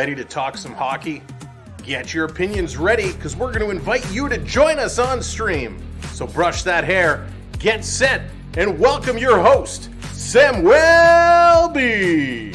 ready to talk some hockey? Get your opinions ready, because we're going to invite you to join us on stream. So brush that hair, get set, and welcome your host, Sam Welby.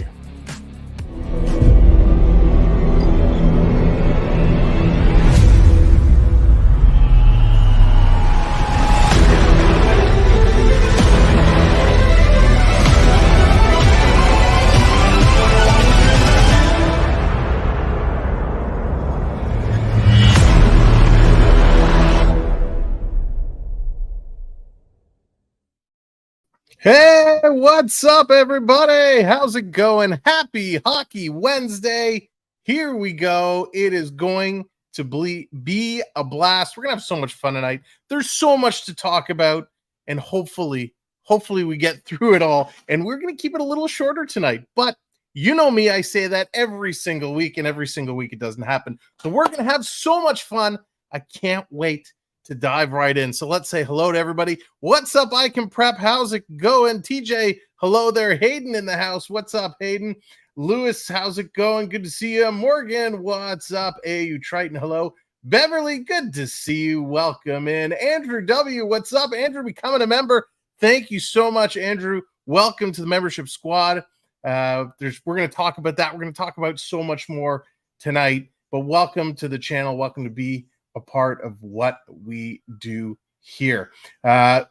Hey, what's up, everybody? How's it going? Happy Hockey Wednesday. Here we go. It is going to be a blast. We're going to have so much fun tonight. There's so much to talk about, and hopefully we get through it all. And we're going to keep it a little shorter tonight. But you know me, I say that every single week, and every single week it doesn't happen. So we're going to have so much fun. I can't wait to dive right in. So let's say hello to everybody. What's up, I Can Prep? How's it going? TJ, hello there. Hayden in the house. What's up, Hayden? Lewis, how's it going? Good to see you. Morgan, what's up? AU Triton, hello. Beverly, good to see you. Welcome in. Andrew W, what's up? Andrew, becoming a member. Thank you so much, Andrew. Welcome to the membership squad. We're going to talk about that. We're going to talk about so much more tonight, but welcome to the channel. Welcome to be a part of what we do here.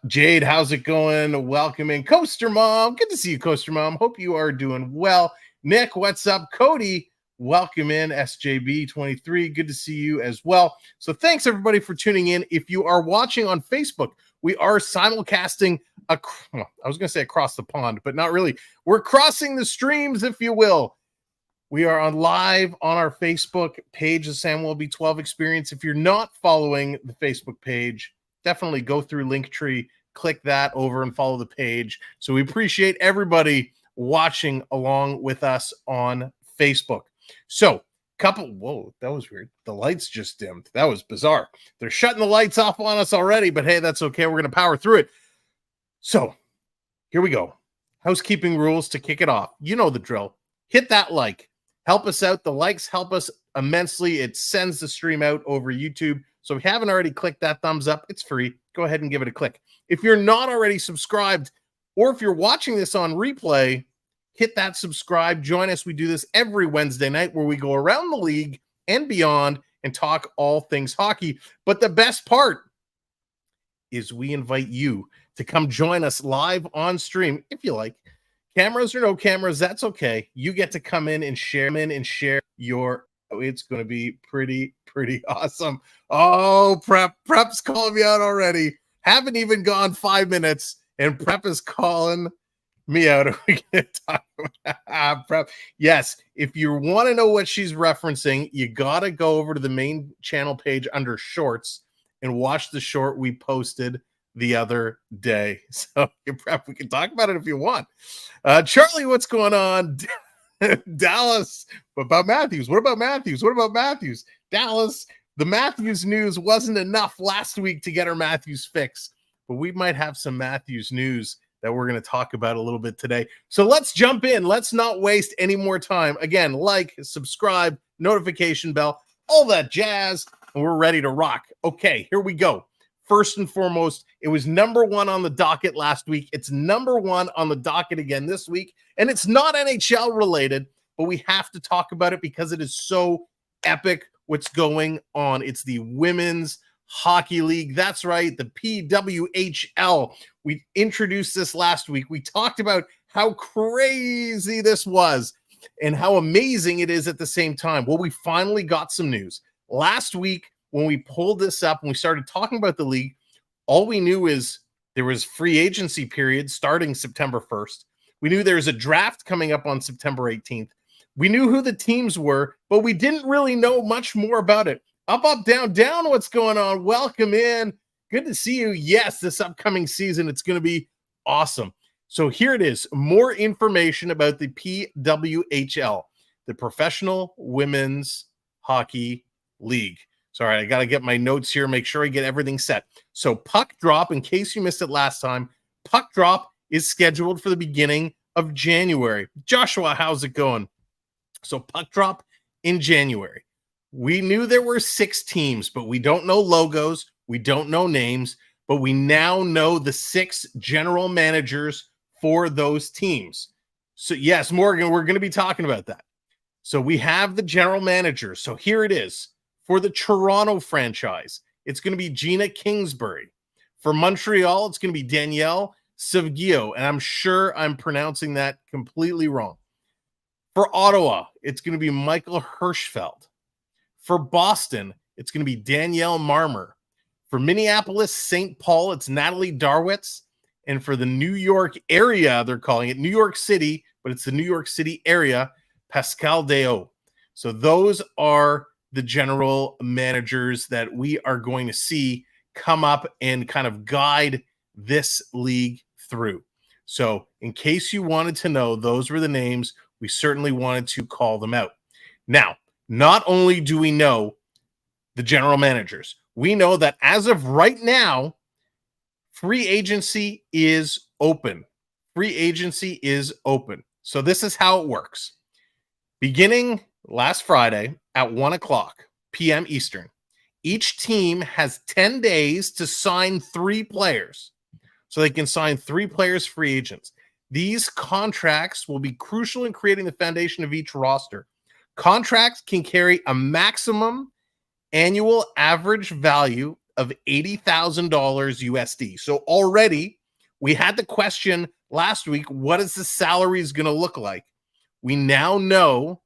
Jade, how's it going? Welcome in. Coaster Mom, good to see you, Coaster Mom. Hope you are doing well. Nick, what's up? Cody, welcome in. SJB23, good to see you as well. So thanks everybody for tuning in. If you are watching on Facebook, we are simulcasting I was going to say across the pond, but not really. We're crossing the streams, if you will. We are on live on our Facebook page, the Sam Welby 12 Experience. If you're not following the Facebook page, definitely go through Linktree, click that over and follow the page. So we appreciate everybody watching along with us on Facebook. So, whoa, that was weird. The lights just dimmed. That was bizarre. They're shutting the lights off on us already, but hey, that's okay. We're going to power through it. So, here we go. Housekeeping rules to kick it off. You know the drill. Hit that like. Help us out. The likes help us immensely. It sends the stream out over YouTube. So if you haven't already clicked that thumbs up, it's free. Go ahead and give it a click. If you're not already subscribed, or if you're watching this on replay, hit that subscribe. Join us. We do this every Wednesday night where we go around the league and beyond and talk all things hockey. But the best part is we invite you to come join us live on stream if you like. Cameras or no cameras, that's okay. You get to come in and share your. It's going to be pretty awesome. Oh, Prep's calling me out already. Haven't even gone 5 minutes, and Prep is calling me out. Are we going to talk about Prep? Yes. If you want to know what she's referencing, you got to go over to the main channel page under Shorts and watch the short we posted the other day. So Prep, we can talk about it if you want. Charlie, what's going on? Dallas, what about Matthews? What about Matthews? Dallas, the Matthews news wasn't enough last week to get our Matthews fix, but we might have some Matthews news that we're going to talk about a little bit today. So let's jump in. Let's not waste any more time. Again, like, subscribe, notification bell, all that jazz, and we're ready to rock. Okay, here we go. First and foremost, it was number one on the docket last week. It's number one on the docket again this week. And it's not NHL related, but we have to talk about it because it is so epic what's going on. It's the Women's Hockey League. That's right, the PWHL. We introduced this last week. We talked about how crazy this was and how amazing it is at the same time. Well, we finally got some news. Last week, when we pulled this up and we started talking about the league, all we knew is there was free agency period starting September 1st. We knew there was a draft coming up on September 18th. We knew who the teams were, but we didn't really know much more about it. Up, down, down, what's going on? Welcome in. Good to see you. Yes, this upcoming season, it's going to be awesome. So here it is. More information about the PWHL, the Professional Women's Hockey League. Sorry, I got to get my notes here, make sure I get everything set. So puck drop, in case you missed it last time, puck drop is scheduled for the beginning of January. Joshua, how's it going? So puck drop in January. We knew there were 6 teams, but we don't know logos. We don't know names, but we now know the 6 general managers for those teams. So, yes, Morgan, we're going to be talking about that. So, we have the general managers. So, here it is for the Toronto franchise. It's going to be Gina Kingsbury. For Montreal, it's going to be Danielle Savgio, and I'm sure I'm pronouncing that completely wrong. For Ottawa, it's going to be Michael Hirschfeld. For Boston, it's going to be Danielle Marmer. For Minneapolis, St. Paul, it's Natalie Darwitz. And for the New York area, they're calling it New York City, but it's the New York City area, Pascal Deo. So those are the general managers that we are going to see come up and kind of guide this league through. So in case you wanted to know, those were the names. We certainly wanted to call them out. Now, not only do we know the general managers, we know that as of right now, free agency is open. Free agency is open. So this is how it works. Beginning last Friday at 1 o'clock p.m. Eastern, each team has 10 days to sign 3 players. So they can sign 3 players free agents. These contracts will be crucial in creating the foundation of each roster. Contracts can carry a maximum annual average value of $80,000 USD. So already we had the question last week, what is the salaries going to look like? We now know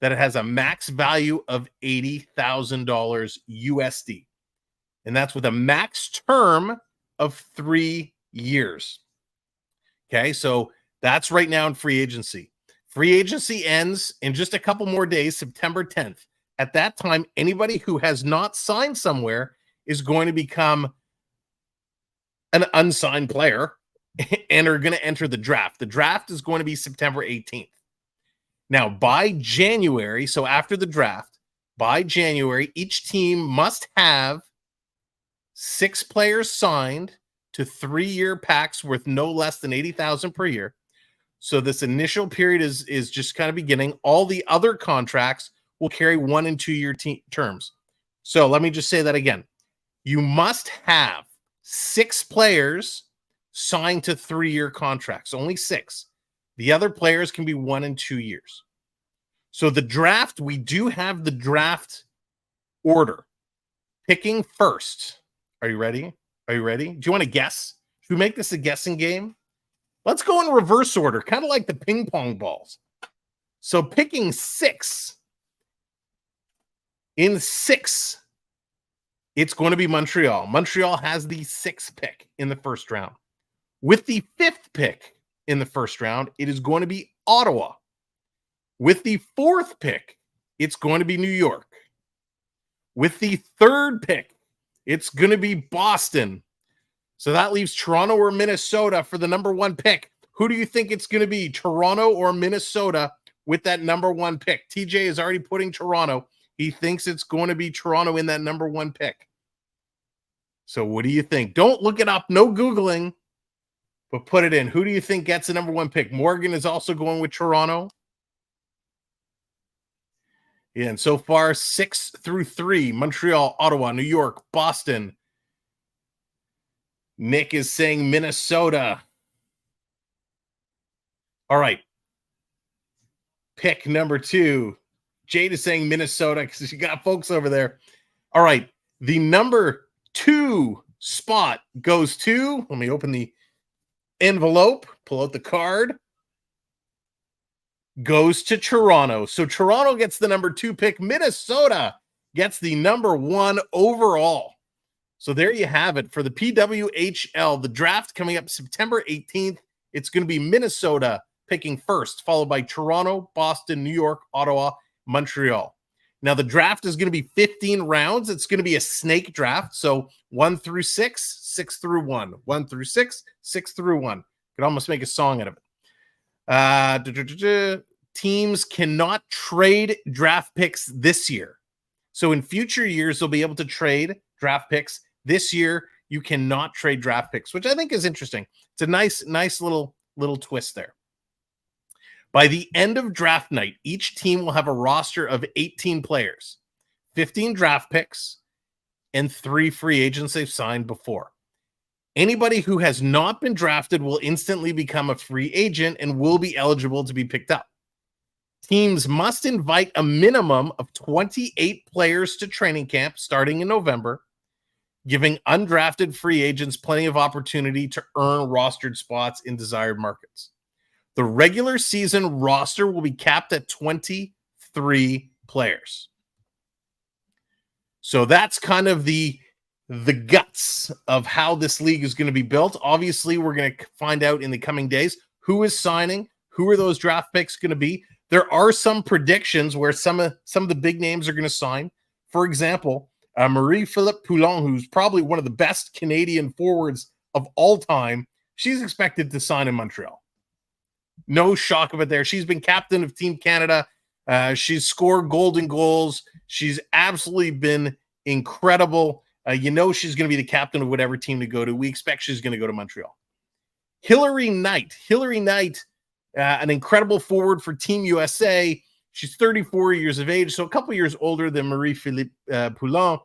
that it has a max value of $80,000 USD. And that's with a max term of 3 years. Okay, so that's right now in free agency. Free agency ends in just a couple more days, September 10th. At that time, anybody who has not signed somewhere is going to become an unsigned player and are going to enter the draft. The draft is going to be September 18th. Now, by January, so after the draft, by January, each team must have 6 players signed to 3-year packs worth no less than $80,000 per year. So this initial period is just kind of beginning. All the other contracts will carry 1 and 2 year terms. So let me just say that again. You must have 6 players signed to 3-year contracts, only 6. The other players can be 1 and 2 years. So the draft, we do have the draft order. Picking first. Are you ready? Are you ready? Do you want to guess? Should we make this a guessing game? Let's go in reverse order, kind of like the ping pong balls. So picking 6. In 6, it's going to be Montreal. Montreal has the 6th pick in the first round. With the 5th pick in the first round, it is going to be Ottawa. With the 4th pick, it's going to be New York. With the 3rd pick, it's going to be Boston. So that leaves Toronto or Minnesota for the number 1 pick. Who do you think it's going to be, Toronto or Minnesota, with that number 1 pick? TJ is already putting Toronto. He thinks it's going to be Toronto in that number 1 pick. So what do you think? Don't look it up. No Googling, but put it in. Who do you think gets the number 1 pick? Morgan is also going with Toronto. Yeah, and so far, 6 through 3, Montreal, Ottawa, New York, Boston. Nick is saying Minnesota. All right. Pick number 2. Jade is saying Minnesota because you got folks over there. All right. The number 2 spot goes to, let me open the envelope, pull out the card, goes to Toronto. So Toronto gets the number 2 pick. Minnesota gets the number 1 overall. So there you have it for the PWHL. The draft coming up September 18th. It's going to be Minnesota picking first, followed by Toronto, Boston, New York, Ottawa, Montreal. Now, the draft is going to be 15 rounds. It's going to be a snake draft. So 1 through 6, 6 through 1. 1 through 6, 6 through 1. Could almost make a song out of it. Teams cannot trade draft picks this year. So in future years, they'll be able to trade draft picks. This year, you cannot trade draft picks, which I think is interesting. It's a nice little twist there. By the end of draft night, each team will have a roster of 18 players, 15 draft picks, and 3 free agents they've signed before. Anybody who has not been drafted will instantly become a free agent and will be eligible to be picked up. Teams must invite a minimum of 28 players to training camp starting in November, giving undrafted free agents plenty of opportunity to earn rostered spots in desired markets. The regular season roster will be capped at 23 players. So that's kind of the guts of how this league is going to be built. Obviously, we're going to find out in the coming days who is signing, who are those draft picks going to be. There are some predictions where some of the big names are going to sign. For example, Marie-Philippe Poulin, who's probably one of the best Canadian forwards of all time, she's expected to sign in Montreal. No shock of it there. She's been captain of Team Canada. She's scored golden goals. She's absolutely been incredible. She's going to be the captain of whatever team to go to. We expect she's going to go to Montreal. Hillary Knight, an incredible forward for Team USA. She's 34 years of age, so a couple years older than Marie-Philippe Poulin.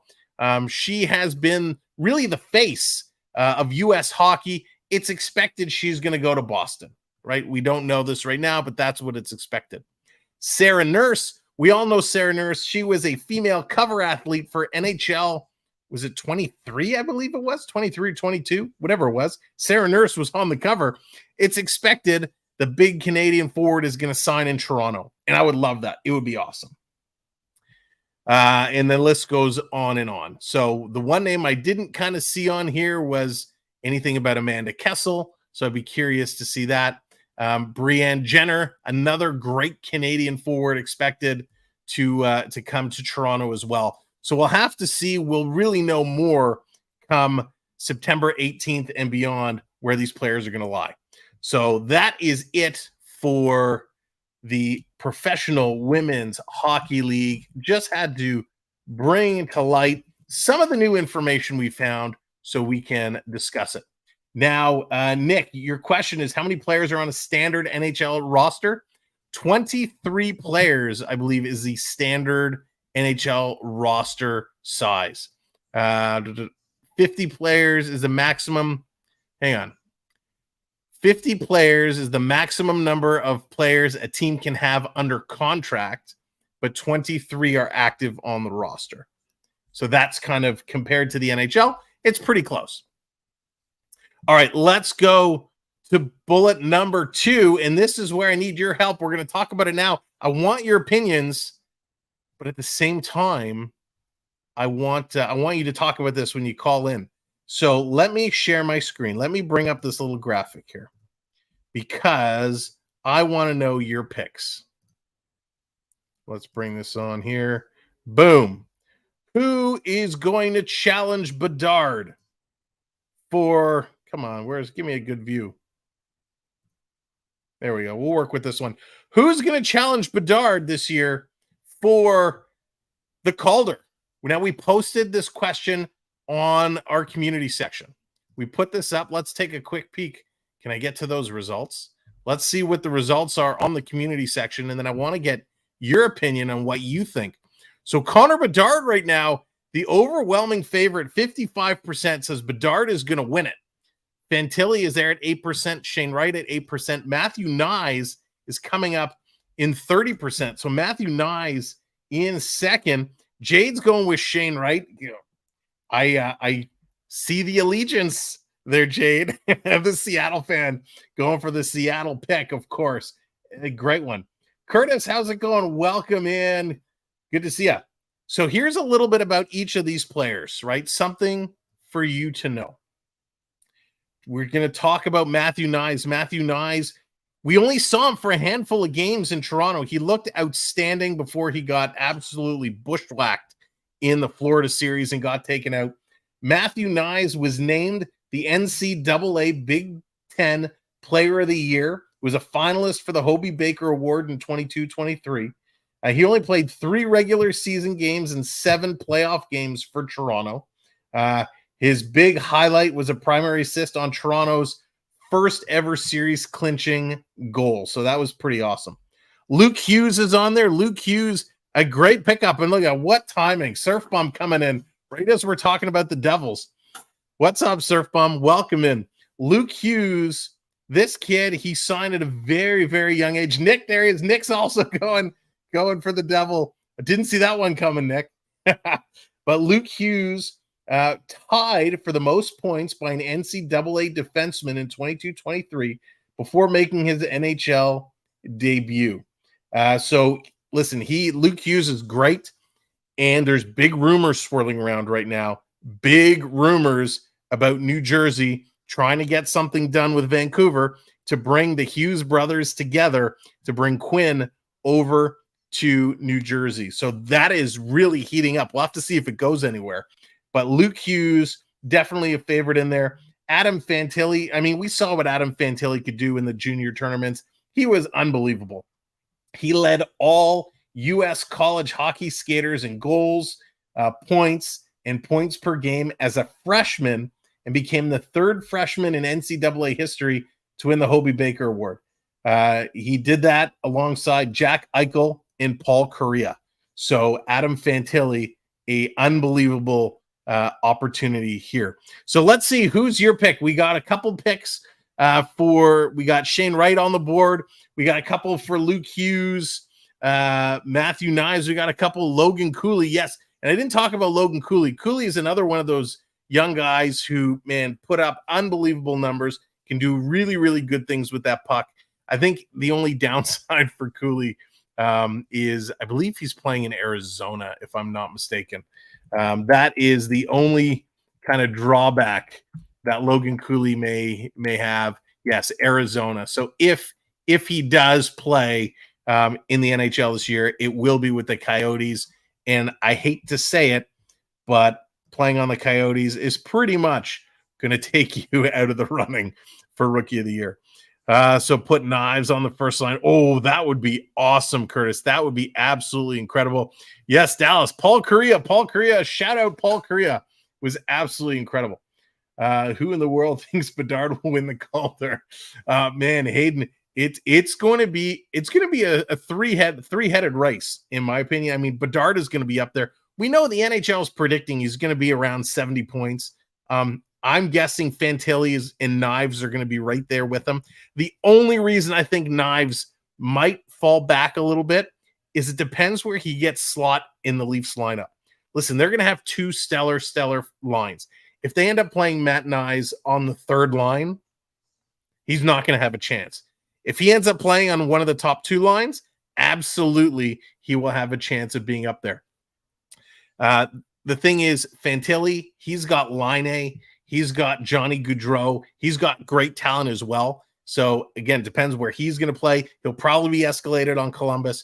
She has been really the face of U.S. hockey. It's expected she's going to go to Boston, right? We don't know this right now, but that's what it's expected. Sarah Nurse, we all know Sarah Nurse. She was a female cover athlete for NHL. Was it 23, I believe it was? 23 or 22, whatever it was. Sarah Nurse was on the cover. It's expected the big Canadian forward is going to sign in Toronto, and I would love that. It would be awesome. And the list goes on and on. So the one name I didn't kind of see on here was anything about Amanda Kessel, so I'd be curious to see that. Brianne Jenner, another great Canadian forward, expected to come to Toronto as well. So we'll have to see. We'll really know more come September 18th and beyond where these players are going to lie. So that is it for the Professional Women's Hockey League. Just had to bring to light some of the new information we found so we can discuss it. Now, Nick, your question is how many players are on a standard NHL roster? 23 players, I believe, is the standard NHL roster size. 50 players is the maximum. Hang on. 50 players is the maximum number of players a team can have under contract, but 23 are active on the roster. So that's kind of compared to the NHL. It's pretty close. All right, let's go to bullet number 2. And this is where I need your help. We're going to talk about it now. I want your opinions, but at the same time, I want you to talk about this when you call in. So let me share my screen. Let me bring up this little graphic here because I want to know your picks. Let's bring this on here. Boom. Who is going to challenge Bedard for, come on, give me a good view. There we go. We'll work with this one. Who's going to challenge Bedard this year for the Calder? Now, we posted this question on our community section. We put this up. Let's take a quick peek. Can I get to those results? Let's see what the results are on the community section. And then I want to get your opinion on what you think. So Connor Bedard right now, the overwhelming favorite, 55% says Bedard is going to win it. Fantilli is there at 8%. Shane Wright at 8%. Matthew Nyes is coming up in 30%. So Matthew Nyes in second. Jade's going with Shane Wright. I see the allegiance there, Jade. The Seattle fan going for the Seattle pick, of course. A great one. Curtis, how's it going? Welcome in. Good to see you. So here's a little bit about each of these players, right? Something for you to know. We're going to talk about Matthew Nyes. Matthew Nyes, we only saw him for a handful of games in Toronto. He looked outstanding before he got absolutely bushwhacked in the Florida series and got taken out. Matthew Nyes was named the NCAA Big Ten Player of the Year, was a finalist for the Hobey Baker Award in 22-23. He only played 3 regular season games and 7 playoff games for Toronto. His big highlight was a primary assist on Toronto's first ever series clinching goal. So that was pretty awesome. Luke Hughes is on there. Luke Hughes, a great pickup. And look at what timing. Surf Bum coming in right as we're talking about the Devils. What's up, Surf Bum? Welcome in. Luke Hughes, this kid, he signed at a very, very young age. Nick, there he is. Nick's also going for the Devil. I didn't see that one coming, Nick. But Luke Hughes tied for the most points by an NCAA defenseman in 22-23 before making his NHL debut. So listen, Luke Hughes is great, and there's big rumors swirling around right now. Big rumors about New Jersey trying to get something done with Vancouver to bring the Hughes brothers together to bring Quinn over to New Jersey. So that is really heating up. We'll have to see if it goes anywhere. But Luke Hughes, definitely a favorite in there. Adam Fantilli, I mean, we saw what Adam Fantilli could do in the junior tournaments. He was unbelievable. He led all U.S. college hockey skaters in goals, points, and points per game as a freshman and became the third freshman in NCAA history to win the Hobey Baker Award. He did that alongside Jack Eichel and Paul Kariya. So Adam Fantilli, a unbelievable opportunity here. So let's see, who's your pick? We got a couple picks we got Shane Wright on the board. We got a couple for Luke Hughes, Matthew Knives. We got a couple, Logan Cooley. Yes. And I didn't talk about Logan Cooley. Cooley is another one of those young guys who, man, put up unbelievable numbers, can do really, really good things with that puck. I think the only downside for Cooley is I believe he's playing in Arizona, if I'm not mistaken. That is the only kind of drawback that Logan Cooley may have. Yes, Arizona. So if he does play in the NHL this year, it will be with the Coyotes. And I hate to say it, but playing on the Coyotes is pretty much going to take you out of the running for Rookie of the Year. So put Knives on the first line. Oh, that would be awesome, Curtis. That would be absolutely incredible. Yes, Dallas. Paul Kariya. Shout out Paul Kariya. Was absolutely incredible. Who in the world thinks Bedard will win the Calder? Man, Hayden, it's going to be a three-headed race, in my opinion. I mean, Bedard is going to be up there. We know the NHL is predicting he's going to be around 70 points. I'm guessing Fantilli and Knives are going to be right there with him. The only reason I think Knives might fall back a little bit is it depends where he gets slot in the Leafs lineup. Listen, they're going to have two stellar lines. If they end up playing Matt Knies on the third line, he's not going to have a chance. If he ends up playing on one of the top two lines, absolutely he will have a chance of being up there. The thing is, Fantilli, he's got Laine, he's got Johnny Gaudreau, he's got great talent as well. So again, depends where he's going to play. He'll probably be escalated on Columbus.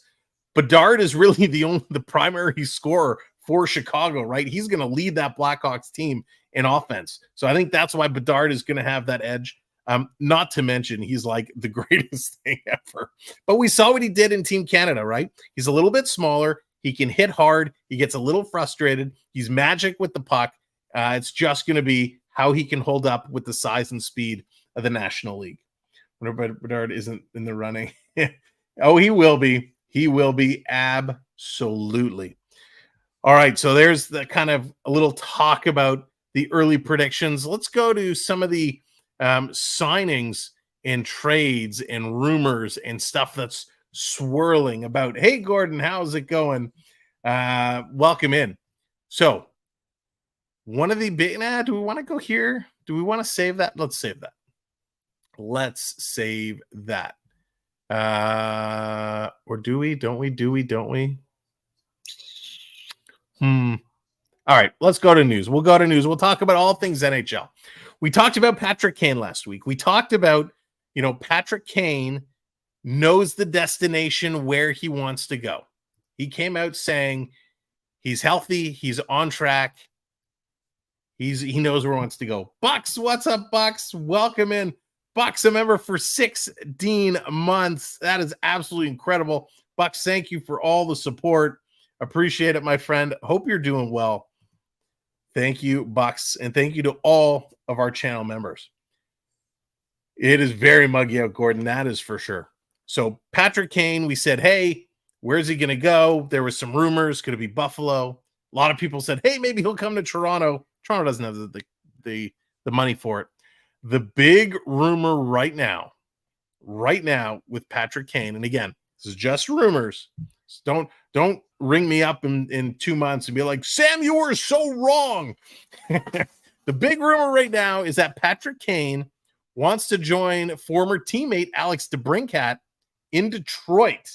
Bedard is really the primary scorer for Chicago, right? He's going to lead that Blackhawks team in offense. So I think that's why Bedard is going to have that edge. Not to mention, he's like the greatest thing ever. But we saw what he did in Team Canada, right? He's a little bit smaller. He can hit hard. He gets a little frustrated. He's magic with the puck. It's just going to be how he can hold up with the size and speed of the National League. Whenever Bedard isn't in the running. Oh, he will be. He will be, absolutely. All right, so there's the kind of a little talk about the early predictions. Let's go to some of the signings and trades and rumors and stuff that's swirling about. Hey, Gordon, how's it going? Welcome in. So one of the big, do we want to go here? Do we want to save that? Let's save that. Let's save that. Or do we? Don't we? Do we? Don't we? All right, let's go to news. We'll go to news. We'll talk about all things NHL. We talked about Patrick Kane last week. We talked about, Patrick Kane knows the destination where he wants to go. He came out saying he's healthy, he's on track, he knows where he wants to go. Bucks, what's up, Bucks? Welcome in. Bucks, a member for 16 months. That is absolutely incredible. Bucks, thank you for all the support. Appreciate it, my friend. Hope you're doing well. Thank you, Bucks, and thank you to all of our channel members. It is very muggy out, Gordon. That is for sure. So Patrick Kane, we said, hey, where's he going to go? There was some rumors. Could it be Buffalo? A lot of people said, hey, maybe he'll come to Toronto. Toronto doesn't have the money for it. The big rumor right now with Patrick Kane, and again, this is just rumors. So don't ring me up in 2 months and be like, Sam, you were so wrong. The big rumor right now is that Patrick Kane wants to join former teammate Alex DeBrincat in Detroit.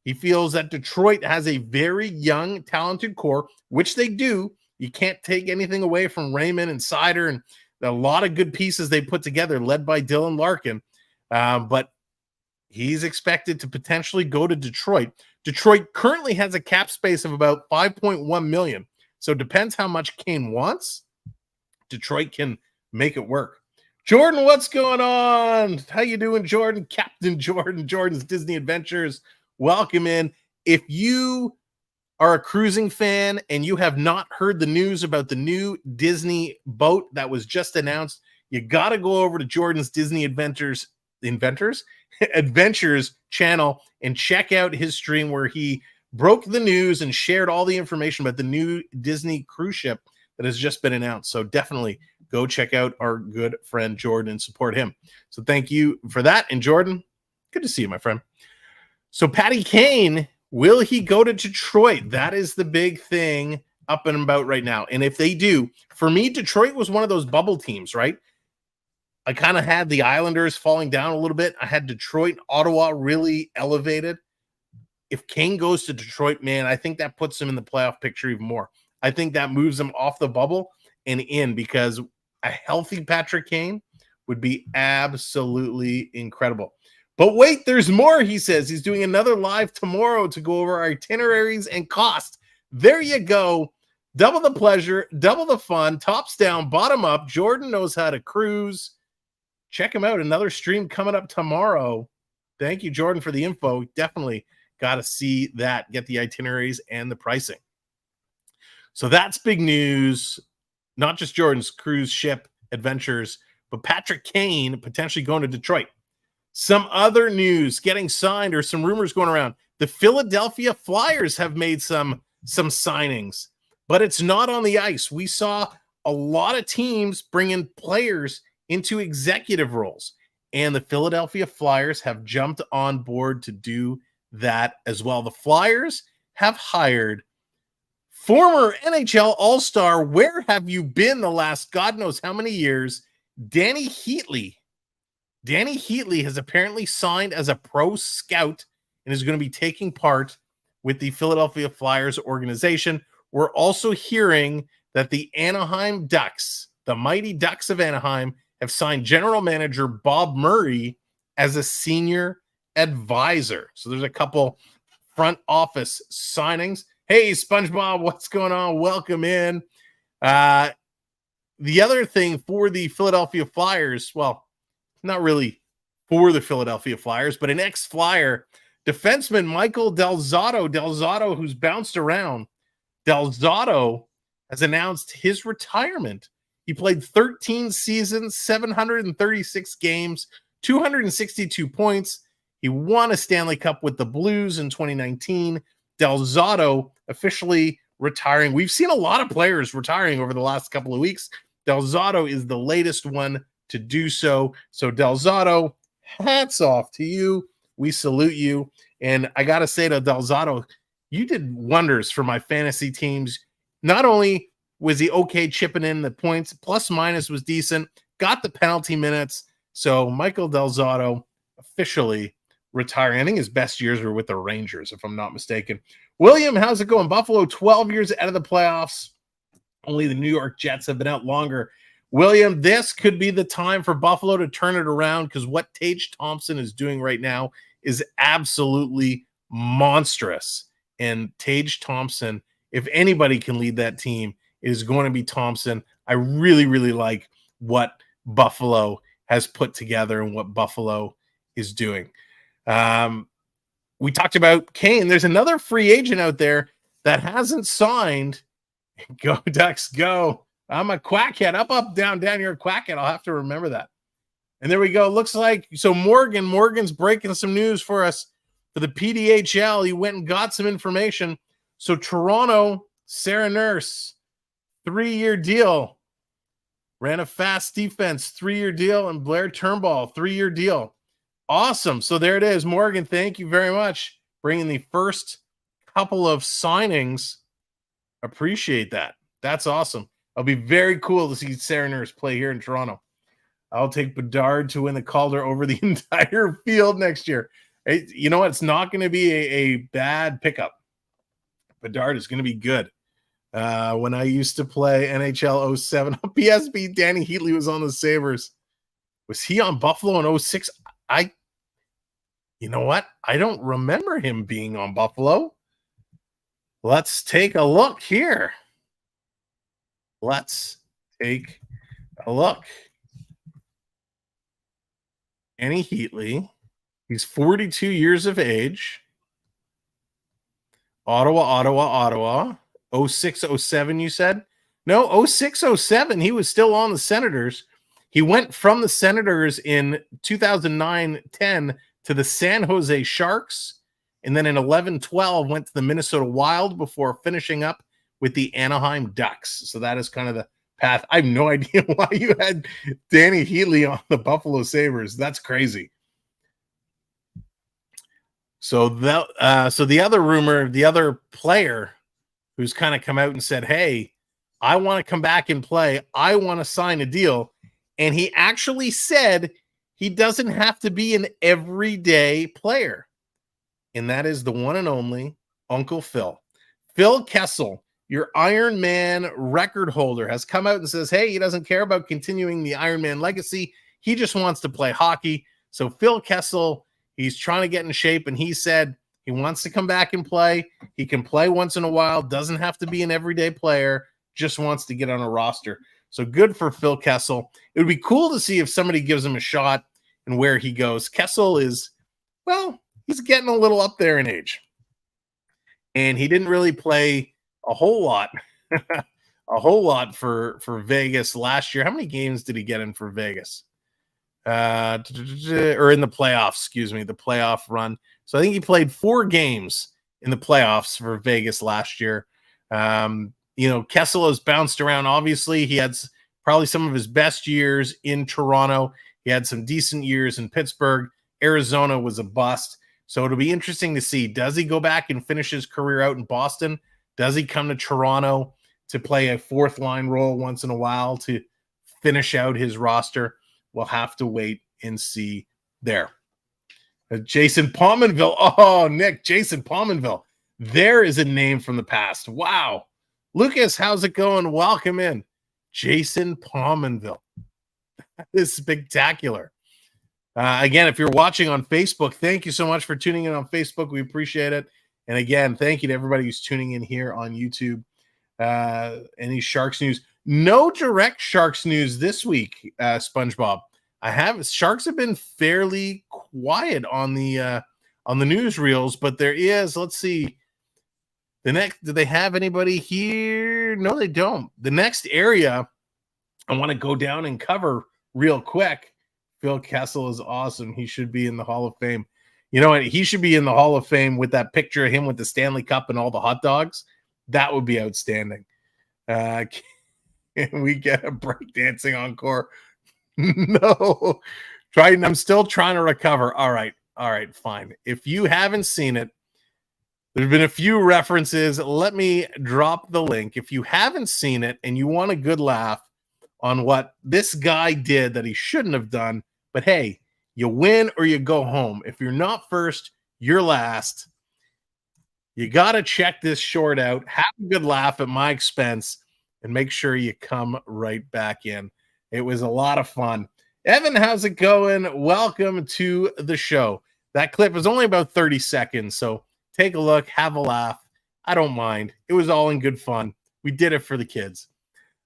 He feels that Detroit has a very young, talented core, which they do. You can't take anything away from Raymond and Sider and a lot of good pieces they put together, led by Dylan Larkin. But he's expected to potentially go to Detroit. Detroit currently has a cap space of about $5.1 million. So it depends how much Kane wants. Detroit can make it work. Jordan, what's going on? How you doing, Jordan? Captain Jordan, Jordan's Disney Adventures. Welcome in. If you are a cruising fan and you have not heard the news about the new Disney boat that was just announced, you got to go over to Jordan's Disney Adventures channel and check out his stream where he broke the news and shared all the information about the new Disney cruise ship that has just been announced. So definitely go check out our good friend Jordan and support him. So thank you for that. And Jordan, good to see you, my friend. So Patty Kane, will he go to Detroit? That is the big thing up and about right now. And if they do, for me, Detroit was one of those bubble teams, right? I kind of had the Islanders falling down a little bit. I had Detroit, Ottawa really elevated. If Kane goes to Detroit, man, I think that puts him in the playoff picture even more. I think that moves him off the bubble and in, because a healthy Patrick Kane would be absolutely incredible. But wait, there's more, he says. He's doing another live tomorrow to go over our itineraries and cost. There you go. Double the pleasure, double the fun, tops down, bottom up. Jordan knows how to cruise. Check him out. Another stream coming up tomorrow. Thank you, Jordan, for the info. Definitely got to see that, get the itineraries and the pricing. So that's big news. Not just Jordan's cruise ship adventures, but Patrick Kane potentially going to Detroit. Some other news getting signed, or some rumors going around. The Philadelphia Flyers have made some signings, but it's not on the ice. We saw a lot of teams bring in players into executive roles, and the Philadelphia Flyers have jumped on board to do that as well. The Flyers have hired former NHL All-Star, where have you been the last God knows how many years, Danny Heatley. Danny Heatley has apparently signed as a pro scout and is going to be taking part with the Philadelphia Flyers organization. We're also hearing that the Anaheim Ducks, the mighty Ducks of Anaheim, have signed general manager Bob Murray as a senior advisor. So there's a couple front office signings. Hey, SpongeBob, what's going on? Welcome in. The other thing for the Philadelphia Flyers, well, not really for the Philadelphia Flyers, but an ex-Flyer, defenseman Michael Del Zotto, who's bounced around. Del Zotto has announced his retirement. He played 13 seasons, 736 games, 262 points. He won a Stanley Cup with the Blues in 2019. Del Zotto officially retiring. We've seen a lot of players retiring over the last couple of weeks. Del Zotto is the latest one to do so. So Del Zotto, hats off to you. We salute you. And I got to say to Del Zotto, you did wonders for my fantasy teams. Not only was he okay chipping in the points, plus minus was decent, got the penalty minutes. So Michael Del Zotto officially retiring. I think his best years were with the Rangers, if I'm not mistaken. William, how's it going? Buffalo, 12 years out of the playoffs. Only the New York Jets have been out longer. William, this could be the time for Buffalo to turn it around, because what Tage Thompson is doing right now is absolutely monstrous. And Tage Thompson, if anybody can lead that team, it is going to be Thompson. I really, really like what Buffalo has put together and what Buffalo is doing. We talked about Kane. There's another free agent out there that hasn't signed. Go Ducks, go. I'm a quackhead. Up, down, down. You're a quackhead. I'll have to remember that. And there we go. Looks like so Morgan's breaking some news for us for the PWHL. He went and got some information. So Toronto, Sarah Nurse, 3-year deal. Ran a fast defense, 3-year deal, and Blair Turnbull, 3-year deal. Awesome. So there it is. Morgan, thank you very much. Bringing the first couple of signings. Appreciate that. That's awesome. It'll be very cool to see Sarah Nurse play here in Toronto. I'll take Bedard to win the Calder over the entire field next year. You know what? It's not going to be a bad pickup. Bedard is going to be good. When I used to play NHL 07 on PSP, Danny Heatley was on the Sabres. Was he on Buffalo in 06? You know what? I don't remember him being on Buffalo. Let's take a look here. Let's take a look. Danny Heatley. He's 42 years of age. Ottawa. 06, 07, you said? No, 06, 07. He was still on the Senators. He went from the Senators in 2009-10 to the San Jose Sharks. And then in 11-12 went to the Minnesota Wild before finishing up with the Anaheim Ducks. So that is kind of the path. I have no idea why you had Danny Heatley on the Buffalo Sabres. That's crazy. So the other rumor, the other player who's kind of come out and said, hey, I want to come back and play. I want to sign a deal. And he actually said he doesn't have to be an everyday player. And that is the one and only Uncle Phil. Phil Kessel, your Iron Man record holder, has come out and says, hey, he doesn't care about continuing the Iron Man legacy. He just wants to play hockey. So Phil Kessel, he's trying to get in shape, and he said he wants to come back and play. He can play once in a while, doesn't have to be an everyday player, just wants to get on a roster. So good for Phil Kessel. It would be cool to see if somebody gives him a shot and where he goes. Kessel is, well, he's getting a little up there in age. And he didn't really play a whole lot, for Vegas last year. How many games did he get in for Vegas? Or in the playoffs, excuse me, the playoff run. So I think he played 4 games in the playoffs for Vegas last year. Kessel has bounced around. Obviously, he had probably some of his best years in Toronto. He had some decent years in Pittsburgh. Arizona was a bust. So it'll be interesting to see, does he go back and finish his career out in Boston? Does he come to Toronto to play a 4th line role once in a while to finish out his roster? We'll have to wait and see there. Jason Pominville. Oh, Nick, Jason Pominville. There is a name from the past. Wow. Lucas, how's it going? Welcome in. Jason Pominville. That is spectacular. Again, if you're watching on Facebook, thank you so much for tuning in on Facebook. We appreciate it. And again, thank you to everybody who's tuning in here on YouTube. Any Sharks news? No direct Sharks news this week, SpongeBob. Sharks have been fairly quiet on the newsreels, but there is, let's see. Do they have anybody here? No, they don't. The next area I want to go down and cover real quick. Phil Kessel is awesome. He should be in the Hall of Fame. You know what? He should be in the Hall of Fame with that picture of him with the Stanley Cup and all the hot dogs. That would be outstanding. Can we get a breakdancing encore? No. I'm still trying to recover. All right, fine. If you haven't seen it, there's been a few references. Let me drop the link. If you haven't seen it and you want a good laugh on what this guy did that he shouldn't have done, but hey, you win or you go home. If you're not first, you're last. You got to check this short out. Have a good laugh at my expense and make sure you come right back in. It was a lot of fun. Evan, how's it going? Welcome to the show. That clip was only about 30 seconds, so take a look, have a laugh. I don't mind. It was all in good fun. We did it for the kids.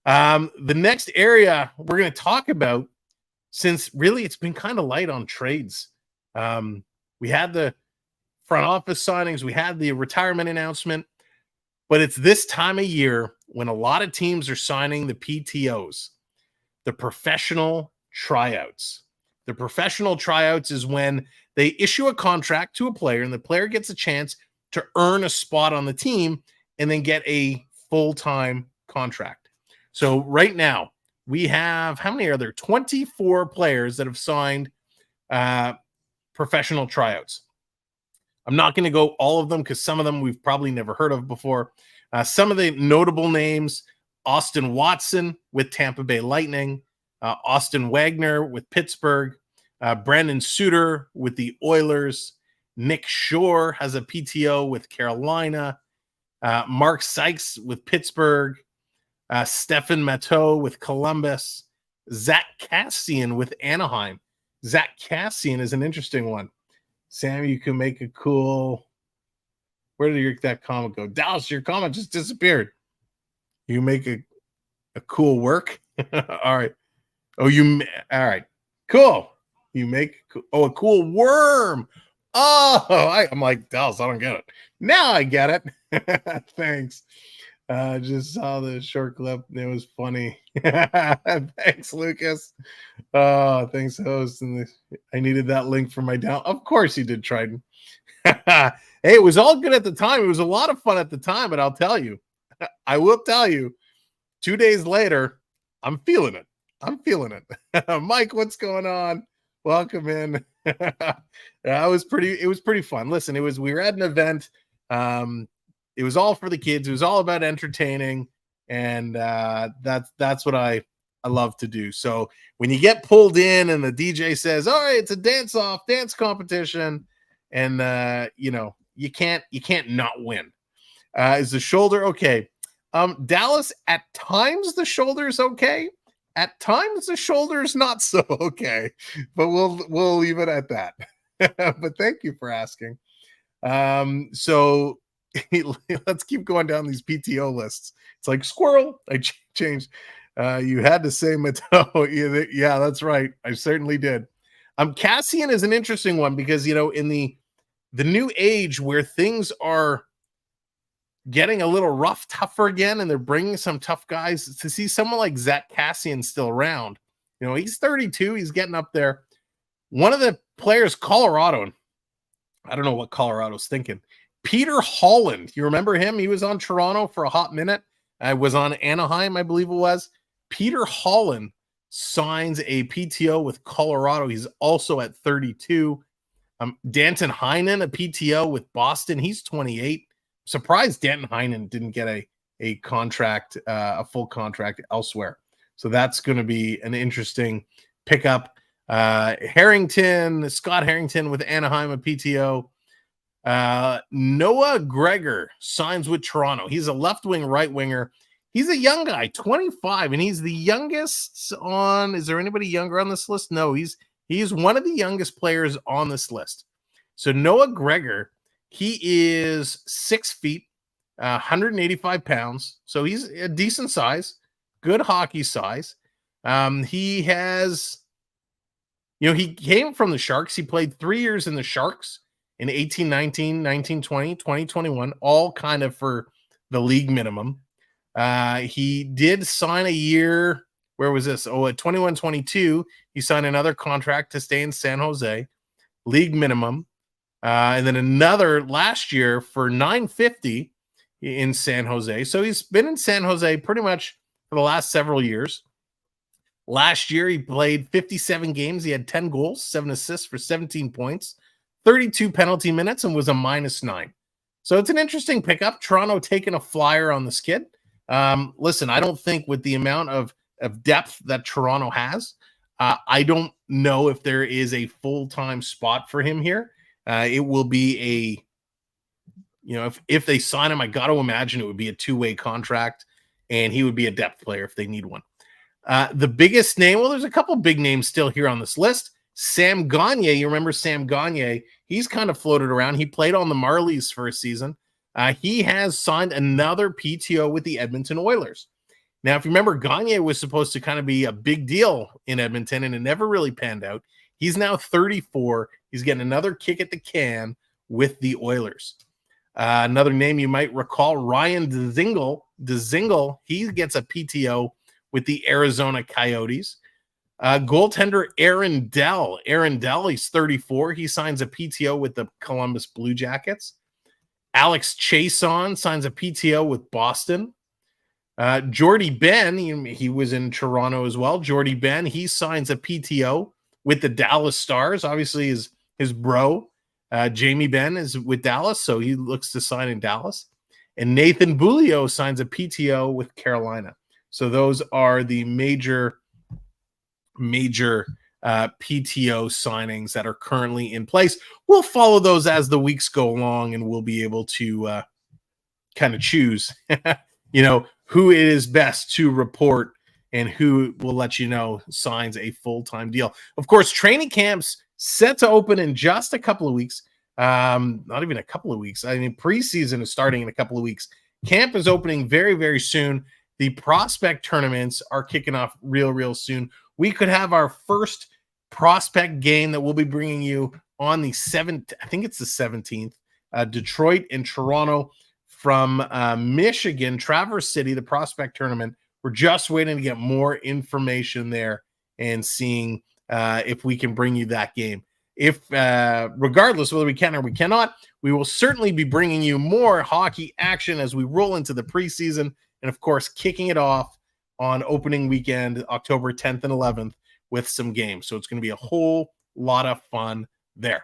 The next area we're going to talk about, since really it's been kind of light on trades. We had the front office signings, we had the retirement announcement, but it's this time of year when a lot of teams are signing the PTOs, the professional tryouts. The professional tryouts is when they issue a contract to a player and the player gets a chance to earn a spot on the team and then get a full-time contract. So right now we have, how many are there? 24 players that have signed professional tryouts. I'm not going to go all of them because some of them we've probably never heard of before. Some of the notable names: Austin Watson with Tampa Bay Lightning, Austin Wagner with Pittsburgh, Brandon Suter with the Oilers, Nick Shore has a PTO with Carolina, Mark Sykes with Pittsburgh, Stefan Matteau with Columbus, Zach Kassian with Anaheim. Zach Kassian is an interesting one. Sam, you can make a cool. Where did that comment go? Dallas, your comment just disappeared. You make a cool work. All right. Oh, all right. Cool. You make a cool worm. Oh, I'm like, Dallas, I don't get it. Now I get it. Thanks. Just saw the short clip. It was funny. Thanks, Lucas. Thanks, host. And I needed that link for my down. Of course you did, Triton. Hey, it was all good at the time. It was a lot of fun at the time, but I'll tell you, I will tell you, 2 days later, I'm feeling it. I'm feeling it. Mike, what's going on? Welcome in. It was pretty fun. Listen, we were at an event. It was all for the kids. It was all about entertaining, and that's what I love to do. So when you get pulled in and the DJ says, "All right, it's a dance competition," and you can't not win. Is the shoulder okay? Dallas, at times the shoulder's okay. At times the shoulder's not so okay. But we'll leave it at that. But thank you for asking. So let's keep going down these PTO lists. It's like squirrel. I changed. You had to say Matteau. Yeah, that's right. I certainly did. Kassian is an interesting one because, in the new age where things are getting a little rough, tougher again, and they're bringing some tough guys, to see someone like Zach Kassian still around. He's 32. He's getting up there. One of the players, Colorado, I don't know what Colorado's thinking. Peter Holland. You remember him? He was on Toronto for a hot minute. I was on Anaheim, I believe it was. Peter Holland signs a PTO with Colorado. He's also at 32. Danton Heinen, a PTO with Boston. He's 28. Surprised Danton Heinen didn't get a contract, a full contract elsewhere. So that's going to be an interesting pickup. Scott Harrington with Anaheim, a PTO. Noah Gregor signs with Toronto. He's a left wing, right winger. He's a young guy, 25, and he's the youngest on. Is there anybody younger on this list? No, he's one of the youngest players on this list. So Noah Gregor, he is 6 feet, 185 pounds. So he's a decent size, good hockey size. He has, he came from the Sharks. He played 3 years in the Sharks in 18, 19, 19, 20, 20, 21, all kind of for the league minimum. He did sign a year. Where was this? At 21, 22, he signed another contract to stay in San Jose, league minimum. And then another last year for $950 in San Jose. So he's been in San Jose pretty much for the last several years. Last year, he played 57 games. He had 10 goals, 7 assists for 17 points, 32 penalty minutes, and was a -9. So it's an interesting pickup. Toronto taking a flyer on the skid. Listen, I don't think with the amount of depth that Toronto has, I don't know if there is a full-time spot for him here. It will be if they sign him, I got to imagine it would be a 2-way contract, and he would be a depth player if they need one. The biggest name, well, there's a couple big names still here on this list. Sam Gagner, you remember Sam Gagner? He's kind of floated around. He played on the Marlies for a season. He has signed another PTO with the Edmonton Oilers. Now, if you remember, Gagner was supposed to kind of be a big deal in Edmonton, and it never really panned out. He's now 34. He's getting another kick at the can with the Oilers. Another name you might recall, Ryan Dzingel. He gets a PTO with the Arizona Coyotes. Goaltender Aaron Dell. Aaron Dell, he's 34. He signs a PTO with the Columbus Blue Jackets. Alex Chason signs a PTO with Boston. Jordy Ben, he was in Toronto as well. Jordy Ben, he signs a PTO with the Dallas Stars. Obviously, his bro, Jamie Benn, is with Dallas, so he looks to sign in Dallas. And Nathan Bulio signs a PTO with Carolina. So those are the major PTO signings that are currently in place. We'll follow those as the weeks go along, and we'll be able to kind of choose, who it is best to report and who will let you know signs a full-time deal. Of course, training camps set to open in just a couple of weeks. Not even a couple of weeks. I mean, preseason is starting in a couple of weeks. Camp is opening very, very soon. The prospect tournaments are kicking off real soon. We could have our first prospect game that we'll be bringing you on the 7th. I think it's the 17th. Detroit and Toronto from Michigan, Traverse City, the prospect tournament. We're just waiting to get more information there and seeing if we can bring you that game. If regardless whether we can or we cannot, we will certainly be bringing you more hockey action as we roll into the preseason, and of course kicking it off on opening weekend, October 10th and 11th, with some games. So it's going to be a whole lot of fun there.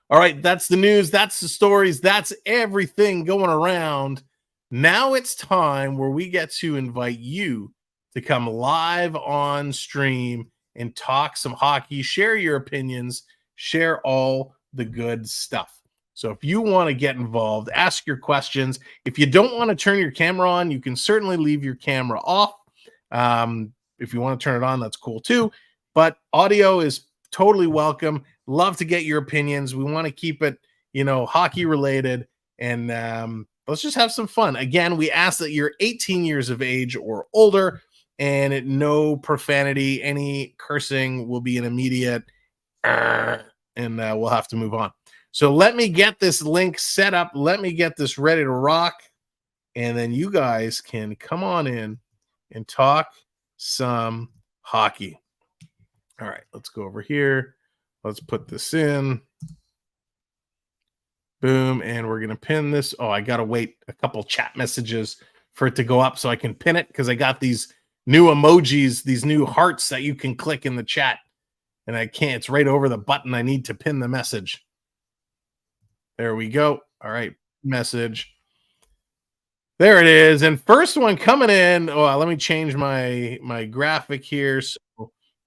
All right, that's the news, that's the stories, that's everything going around. Now it's time where we get to invite you to come live on stream and talk some hockey, share your opinions, share all the good stuff. So if you want to get involved, ask your questions. If you don't want to turn your camera on, you can certainly leave your camera off. If you want to turn it on, that's cool too. But audio is totally welcome. Love to get your opinions. We want to keep it, hockey related, and let's just have some fun. Again, we ask that you're 18 years of age or older, and no profanity, any cursing will be an immediate, and we'll have to move on. So let me get this link set up. Let me get this ready to rock, and then you guys can come on in and talk some hockey. All right, let's go over here. Let's put this in. Boom, and we're going to pin this. Oh, I got to wait a couple chat messages for it to go up so I can pin it, because I got these new emojis, these new hearts that you can click in the chat, and I can't. It's right over the button I need to pin the message. There we go. All right, message. There it is. And first one coming in. Oh, let me change my graphic here so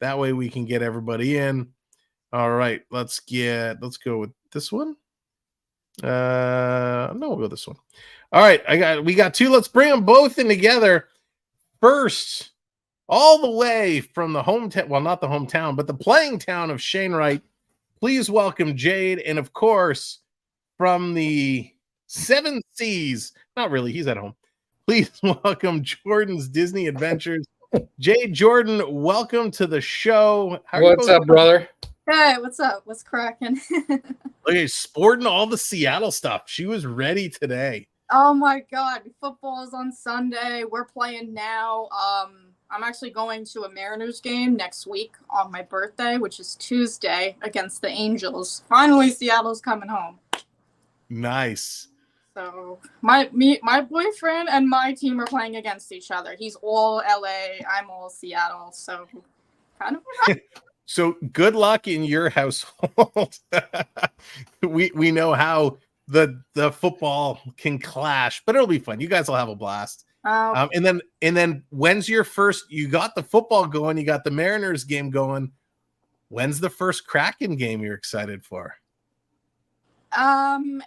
that way we can get everybody in. All right, let's go with this one. No, we'll go this one. All right, we got two. Let's bring them both in together. First, all the way from the hometown, well, not the hometown, but the playing town of Shane Wright. Please welcome Jade, and of course, from the Seven Seas, not really, he's at home. Please welcome Jordan's Disney Adventures. Jade, Jordan, welcome to the show. What's up, brother? Hey, what's up? What's cracking? Okay, sporting all the Seattle stuff. She was ready today. Oh my God, football is on Sunday. We're playing now. I'm actually going to a Mariners game next week on my birthday, which is Tuesday, against the Angels. Finally, Seattle's coming home. Nice. So my boyfriend and my team are playing against each other. He's all LA, I'm all Seattle. So kind of. So good luck in your household. we know how the football can clash, but it'll be fun. You guys will have a blast. And then when's your first? You got the football going. You got the Mariners game going. When's the first Kraken game you're excited for?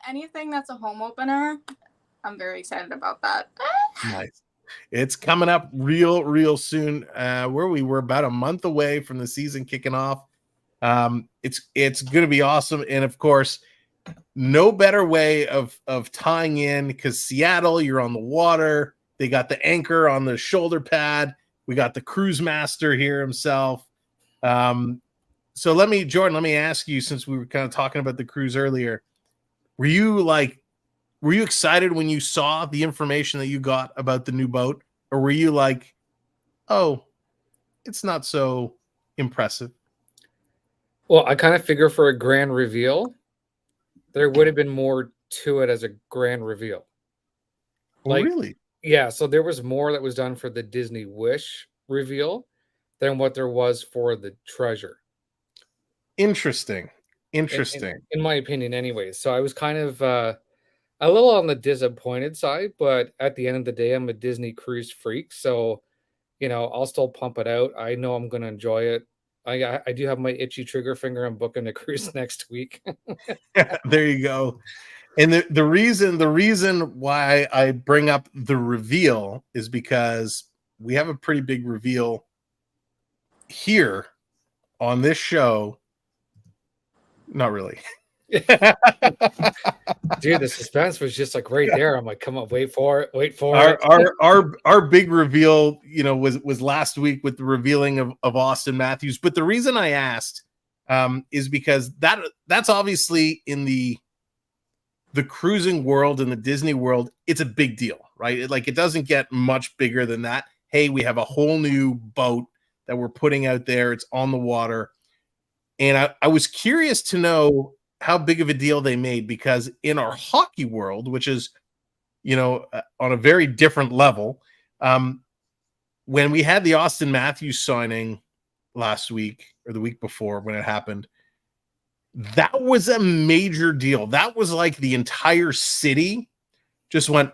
Anything that's a home opener, I'm very excited about that. Nice. It's coming up real soon. We're about a month away from the season kicking off. It's going to be awesome, and of course, no better way of tying in, because Seattle, you're on the water. They got the anchor on the shoulder pad. We got the cruise master here himself. So Jordan, let me ask you, since we were kind of talking about the cruise earlier, were you excited when you saw the information that you got about the new boat, or were you like, oh, it's not so impressive. Well, I kind of figure for a grand reveal, there would have been more to it as a grand reveal. Like, Really yeah, so there was more that was done for the Disney Wish reveal than what there was for the treasure. interesting. In, Interesting. in my opinion, anyways. So I was kind of a little on the disappointed side, but at the end of the day, I'm a Disney cruise freak, so I'll still pump it out. I know I'm going to enjoy it. I do have my itchy trigger finger. I'm booking a cruise next week. There you go. And the reason why I bring up the reveal is because we have a pretty big reveal here on this show. Not really. Dude, the suspense was just like right there. I'm like, come on, wait for it, wait for our, it. our big reveal, was last week with the revealing of Austin Matthews. But the reason I asked is because that's obviously in the cruising world, in the Disney world, it's a big deal, right? It doesn't get much bigger than that. Hey, we have a whole new boat that we're putting out there. It's on the water. And I was curious to know how big of a deal they made, because in our hockey world, which is, on a very different level, when we had the Austin Matthews signing last week or the week before when it happened, that was a major deal. That was like the entire city just went,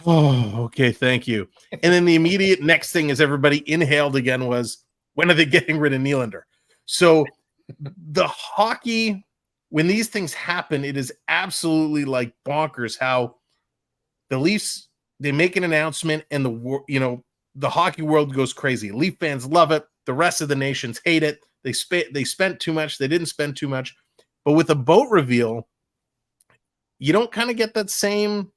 oh, okay, thank you. And then the immediate next thing is everybody inhaled again was, when are they getting rid of Nylander? So the hockey, when these things happen, it is absolutely like bonkers how the Leafs, they make an announcement and the hockey world goes crazy. Leaf fans love it. The rest of the nations hate it. They spent too much. They didn't spend too much. But with a boat reveal, you don't kind of get that same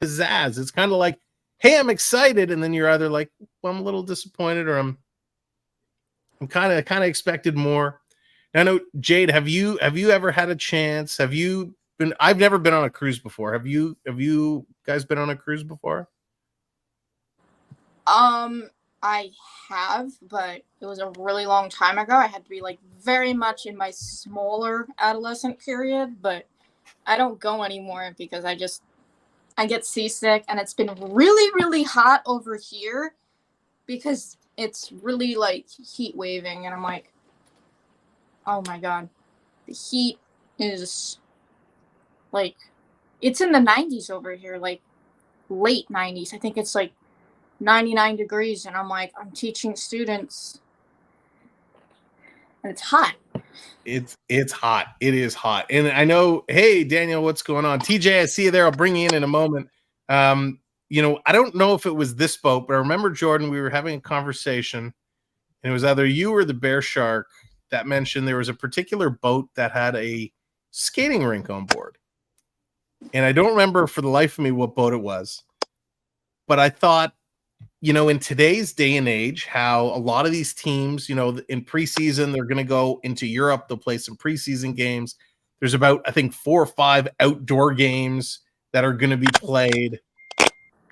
pizzazz. It's kind of like, hey, I'm excited, and then you're either like, well, I'm a little disappointed, or I'm kind of expected more. Now, I know, Jade, have you ever had a chance? Have you been? I've never been on a cruise before. Have you guys been on a cruise before? I have, but it was a really long time ago. I had to be like very much in my smaller adolescent period, but I don't go anymore because I get seasick, and it's been really, really hot over here because it's really like heat waving, and I'm like, oh my god, the heat is like, it's in the 90s over here, like late 90s. I think it's like 99 degrees, and I'm like, I'm teaching students, and it's hot. It's hot. It is hot. And I know, hey, Daniel, what's going on? TJ, I see you there. I'll bring you in a moment. I don't know if it was this boat, but I remember, Jordan, we were having a conversation, and it was either you or the Bear Shark that mentioned there was a particular boat that had a skating rink on board. And I don't remember for the life of me what boat it was, but I thought, in today's day and age, how a lot of these teams, in preseason, they're going to go into Europe. They'll play some preseason games. There's about, I think, 4 or 5 outdoor games that are going to be played.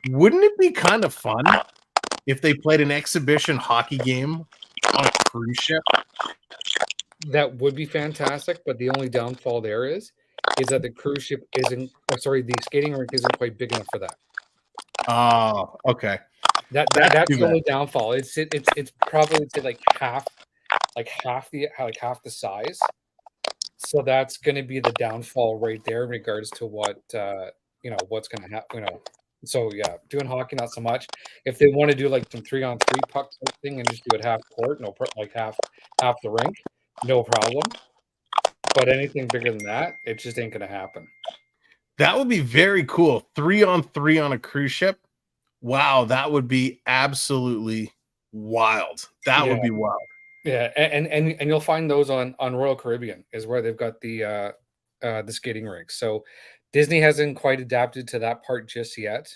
Wouldn't it be kind of fun if they played an exhibition hockey game on a cruise ship? That would be fantastic, but the only downfall there is that the cruise ship isn't, the skating rink isn't quite big enough for that. Oh, okay. That's the only downfall. It's probably like half the size. So that's going to be the downfall right there in regards to what's going to happen. So yeah, doing hockey not so much. If they want to do like some 3-on-3 puck thing and just do it half court, like half the rink, no problem. But anything bigger than that, it just ain't going to happen. That would be very cool. 3-on-3 on a cruise ship. Wow, that would be absolutely wild. That would be wild. Yeah, and you'll find those on Royal Caribbean is where they've got the skating rink. So Disney hasn't quite adapted to that part just yet.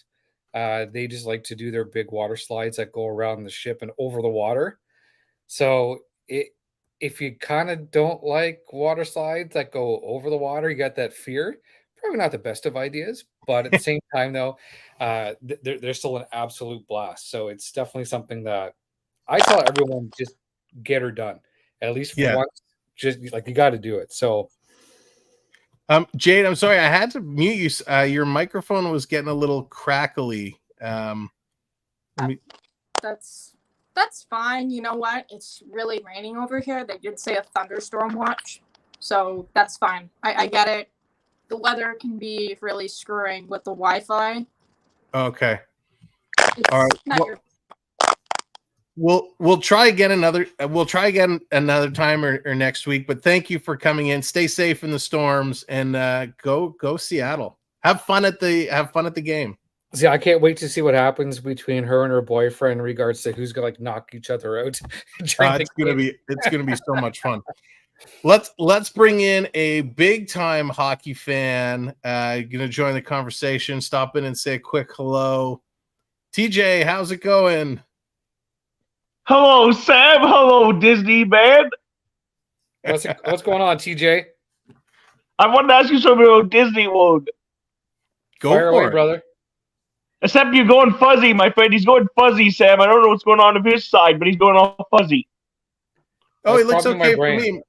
They just like to do their big water slides that go around the ship and over the water. So if you kind of don't like water slides that go over the water, you got that fear. Probably not the best of ideas, but at the same time, though, they're still an absolute blast. So it's definitely something that I tell everyone just get her done. At least for once, just like you got to do it. So Jade, I'm sorry, I had to mute you. Your microphone was getting a little crackly. That's fine. You know what? It's really raining over here. They did say a thunderstorm watch, so that's fine. I get it. The weather can be really screwing with the Wi-Fi. Okay. It's All right. not your We'll try again another time or next week. But thank you for coming in. Stay safe in the storms and go Seattle. Have fun at the game. See, I can't wait to see what happens between her and her boyfriend in regards to who's gonna like knock each other out. It's gonna be so much fun. Let's bring in a big time hockey fan. Gonna join the conversation. Stop in and say a quick hello. TJ, how's it going? Hello, Sam. Hello, Disney man. What's going on, TJ? I wanted to ask you something about Disney World. Go Fire for away, it. brother. Except you're going fuzzy, my friend. He's going fuzzy, Sam. I don't know what's going on his side, but he's going all fuzzy. Oh, That's he looks probably my okay for brain. me.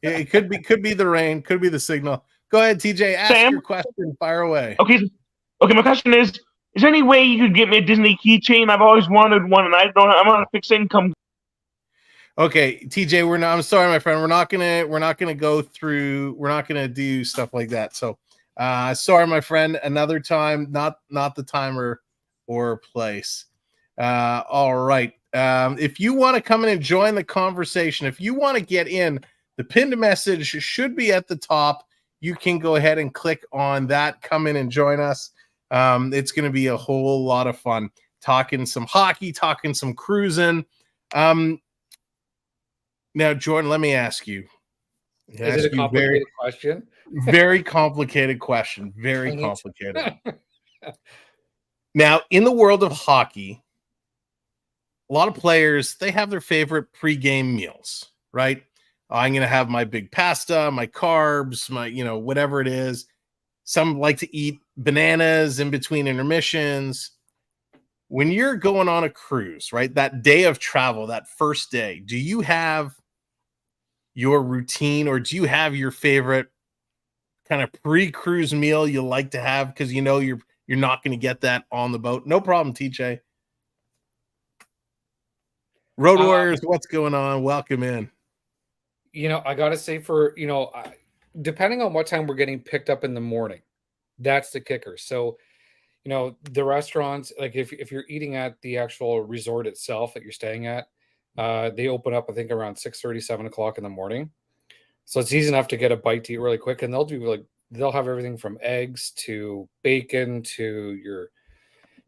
It could be the rain, could be the signal. Go ahead, TJ. Ask Sam? your question. Fire away. Okay. My question is there any way you could get me a Disney keychain? I've always wanted one, and I'm on a fixed income. Okay, TJ, I'm sorry, my friend. We're not gonna go through. We're not gonna do stuff like that. So, sorry, my friend. Another time, not the time or place. All right. If you want to come in and join the conversation, if you want to get in, the pinned message should be at the top. You can go ahead and click on that. Come in and join us. It's going to be a whole lot of fun. Talking some hockey, talking some cruising. Now, Jordan, let me ask you. Is it a complicated question? Very complicated question. Very complicated. Now, in the world of hockey, a lot of players, they have their favorite pregame meals, right? I'm going to have my big pasta, my carbs, my, whatever it is. Some like to eat bananas in between intermissions. When you're going on a cruise, right, that day of travel, that first day, do you have your routine or do you have your favorite kind of pre-cruise meal you like to have because you're not going to get that on the boat? No problem, TJ. Road Warriors, what's going on? Welcome in. I got to say depending on what time we're getting picked up in the morning, that's the kicker. So, the restaurants, like if you're eating at the actual resort itself that you're staying at, they open up, I think, around 6:30, 7 o'clock in the morning. So it's easy enough to get a bite to eat really quick. And they'll have everything from eggs to bacon to your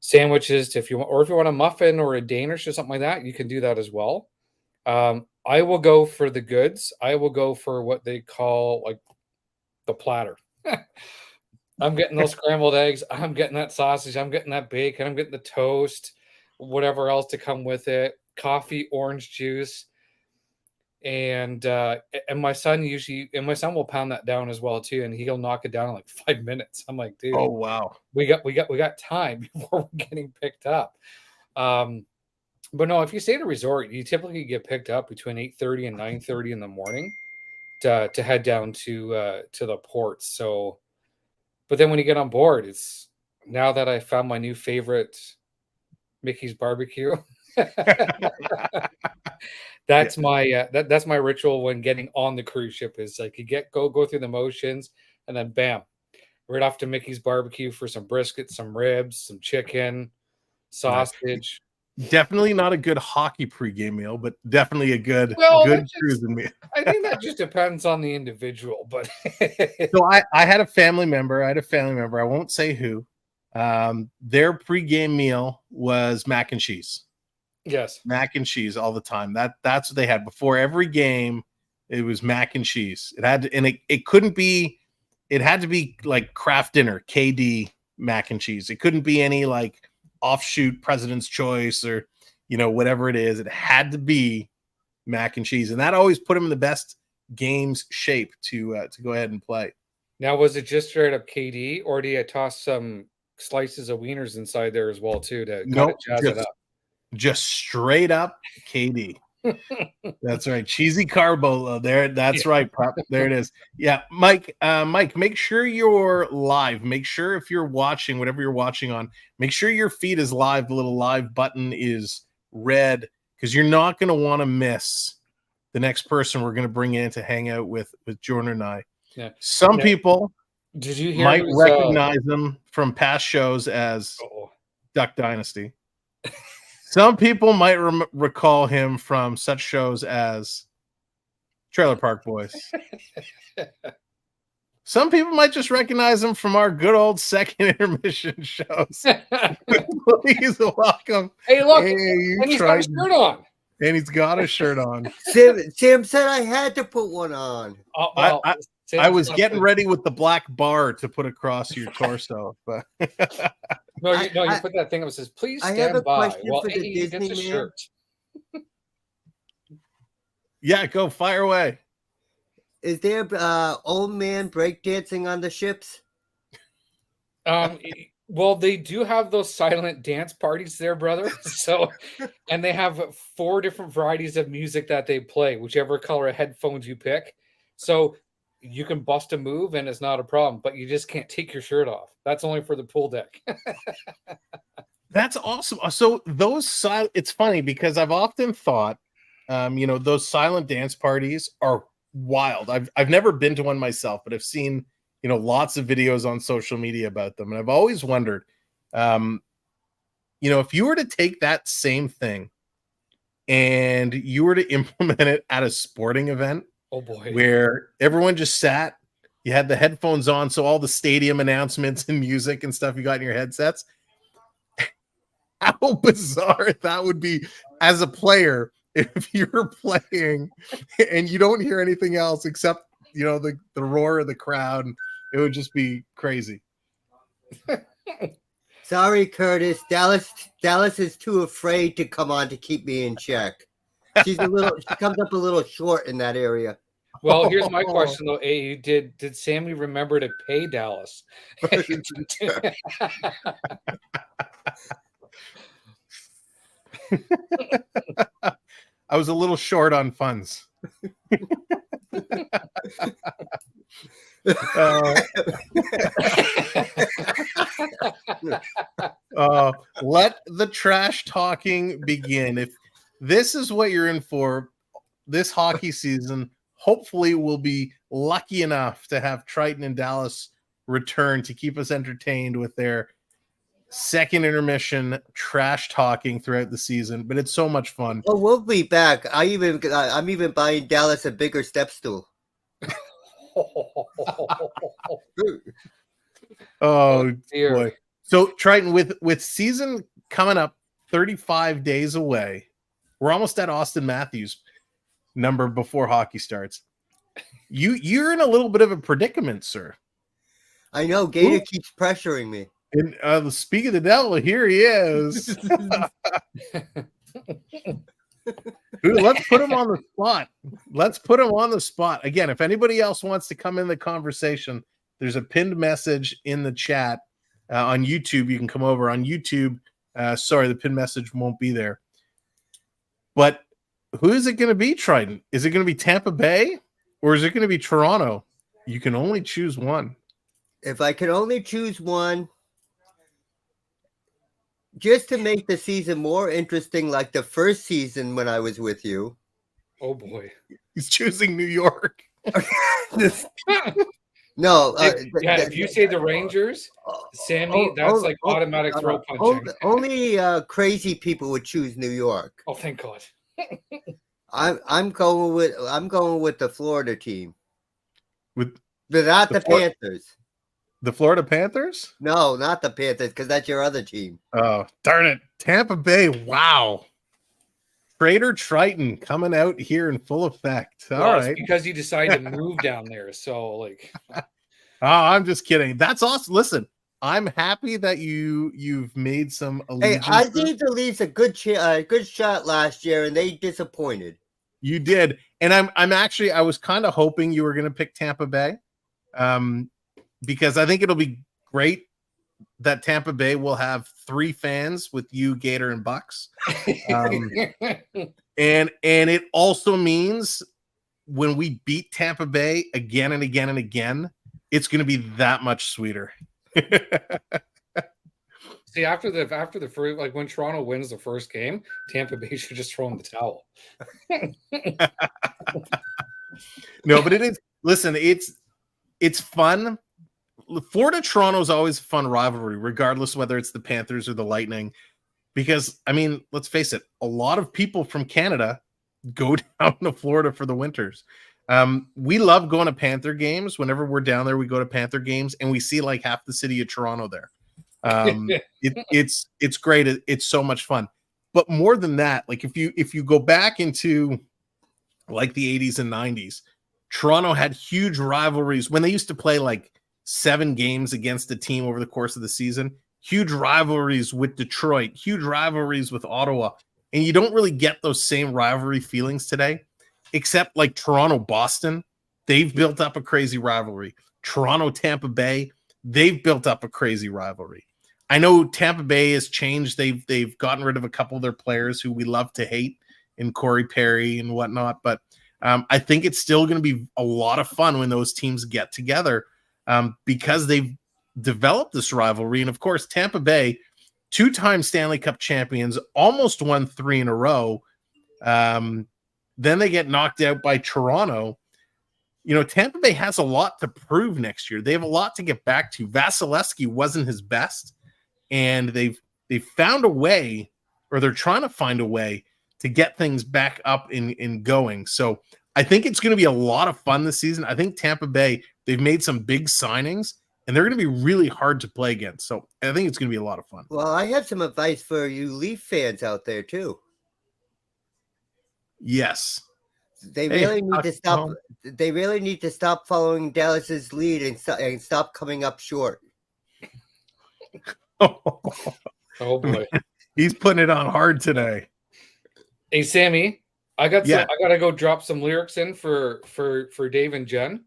sandwiches to if you want a muffin or a Danish or something like that, you can do that as well. I will go for the goods. I will go for what they call like the platter. I'm getting those scrambled eggs. I'm getting that sausage. I'm getting that bacon. I'm getting the toast, whatever else to come with it. Coffee, orange juice. And my son will pound that down as well too, and he'll knock it down in like 5 minutes. I'm like, dude, oh wow, we got time before we're getting picked up. But no, if you stay at a resort, you typically get picked up between 8:30 and 9:30 in the morning to head down to the ports. So, but then when you get on board, it's now that I found my new favorite, Mickey's barbecue. That's my that's my ritual when getting on the cruise ship is like you go through the motions and then bam, right off to Mickey's barbecue for some brisket, some ribs, some chicken, sausage. Definitely not a good hockey pregame meal, but definitely a good cruising meal. I think that just depends on the individual, but so I had a family member. I won't say who. Their pregame meal was mac and cheese. Yes, mac and cheese all the time. That's what they had before every game. It was mac and cheese. It had to, and it couldn't be. It had to be like Kraft Dinner, KD mac and cheese. It couldn't be any like offshoot President's Choice or whatever it is. It had to be mac and cheese, and that always put him in the best games shape to go ahead and play. Now, was it just straight up KD, or do you toss some slices of wieners inside there as well too to kind of jazz it up? just straight up KD. That's right. Cheesy Carbo there. That's right. There it is. Yeah. Mike, make sure you're live. Make sure if you're watching, whatever you're watching on, make sure your feed is live. The little live button is red because you're not going to want to miss the next person we're going to bring in to hang out with Jordan and I. Yeah. Some people did you hear might recognize them from past shows as Duck Dynasty. Some people might recall him from such shows as Trailer Park Boys. Some people might just recognize him from our good old second intermission shows. Please welcome. Hey, look, and he's got a shirt on. And he's got a shirt on. Sam said I had to put one on. Well, I was getting ready with the black bar to put across your torso, but No, you put that thing up that says, please stand by while AE gets a shirt. Yeah, go fire away. Is there old man breakdancing on the ships? Well, they do have those silent dance parties there, brother. So, and they have 4 different varieties of music that they play, whichever color of headphones you pick. So you can bust a move and it's not a problem, but you just can't take your shirt off. That's only for the pool deck. That's awesome. So it's funny because I've often thought, those silent dance parties are wild. I've never been to one myself, but I've seen, lots of videos on social media about them. And I've always wondered, if you were to take that same thing and you were to implement it at a sporting event, oh boy, where everyone just sat, you had the headphones on, so all the stadium announcements and music and stuff you got in your headsets. How bizarre that would be as a player if you're playing and you don't hear anything else except the roar of the crowd. It would just be crazy. Sorry, Curtis. Dallas is too afraid to come on to keep me in check. She comes up a little short in that area. Well, here's my question though. AE, did Sammy remember to pay Dallas? I was a little short on funds. Let the trash talking begin. If this is what you're in for this hockey season, hopefully we'll be lucky enough to have Triton and Dallas return to keep us entertained with their second intermission trash talking throughout the season. But it's so much fun. Oh, we'll be back. I'm even buying Dallas a bigger step stool. Oh dear. Boy. So Triton, with season coming up 35 days away, we're almost at Austin Matthews' number before hockey starts. You're in a little bit of a predicament, sir. I know. Gator keeps pressuring me. And speak of the devil, here he is. Dude, let's put him on the spot. Again, if anybody else wants to come in the conversation, there's a pinned message in the chat on YouTube. You can come over on YouTube. Sorry, the pinned message won't be there. But who is it going to be, Triton? Is it going to be Tampa Bay or is it going to be Toronto? You can only choose one. If I could only choose one, just to make the season more interesting, like the first season when I was with you. Oh boy, he's choosing New York. No, if you say the Rangers, Sammy, that's like automatic throw punching. Only crazy people would choose New York. Oh, thank God. I'm going with the Florida team. Without the Panthers. The Florida Panthers? No, not the Panthers, because that's your other team. Oh, darn it. Tampa Bay. Wow. Trader Triton coming out here in full effect. All right. Because you decided to move down there. So, like. Oh, I'm just kidding. That's awesome. Listen, I'm happy that you've made some allegiance. Hey, I gave the Leafs a good shot last year, and they disappointed. You did. And I was kind of hoping you were going to pick Tampa Bay. Because I think it'll be great that Tampa Bay will have 3 fans with you, Gator, and Bucks. And it also means when we beat Tampa Bay again and again and again, it's going to be that much sweeter. See, after the first, like when Toronto wins the first game, Tampa Bay should just throw in the towel. No, but it is. Listen, it's fun. Florida Toronto is always a fun rivalry, regardless whether it's the Panthers or the Lightning. Because I mean, let's face it, a lot of people from Canada go down to Florida for the winters. We love going to Panther games. Whenever we're down there, we go to Panther games, and we see like half the city of Toronto there. It's great. It's so much fun. But more than that, like if you go back into like the 80s and 90s, Toronto had huge rivalries when they used to play like 7 games against a team over the course of the season. Huge rivalries with Detroit, huge rivalries with Ottawa. And you don't really get those same rivalry feelings today, except like Toronto, Boston. They've built up a crazy rivalry. Toronto, Tampa Bay, they've built up a crazy rivalry. I know Tampa Bay has changed. They've gotten rid of a couple of their players who we love to hate in Corey Perry and whatnot. But I think it's still going to be a lot of fun when those teams get together because they've developed this rivalry. And of course, Tampa Bay, 2-time Stanley Cup champions, almost won 3 in a row. Then they get knocked out by Toronto. You know, Tampa Bay has a lot to prove next year. They have a lot to get back to. Vasilevsky wasn't his best, and they've found a way, or they're trying to find a way to get things back up in going. So I think it's going to be a lot of fun this season. I think Tampa Bay, they've made some big signings, and they're going to be really hard to play against. So I think it's going to be a lot of fun. Well, I have some advice for you Leaf fans out there too. Yes. They really need to stop. They really need to stop following Dallas's lead and stop coming up short. Oh boy, he's putting it on hard today. Hey Sammy, I gotta go drop some lyrics in for Dave and Jen.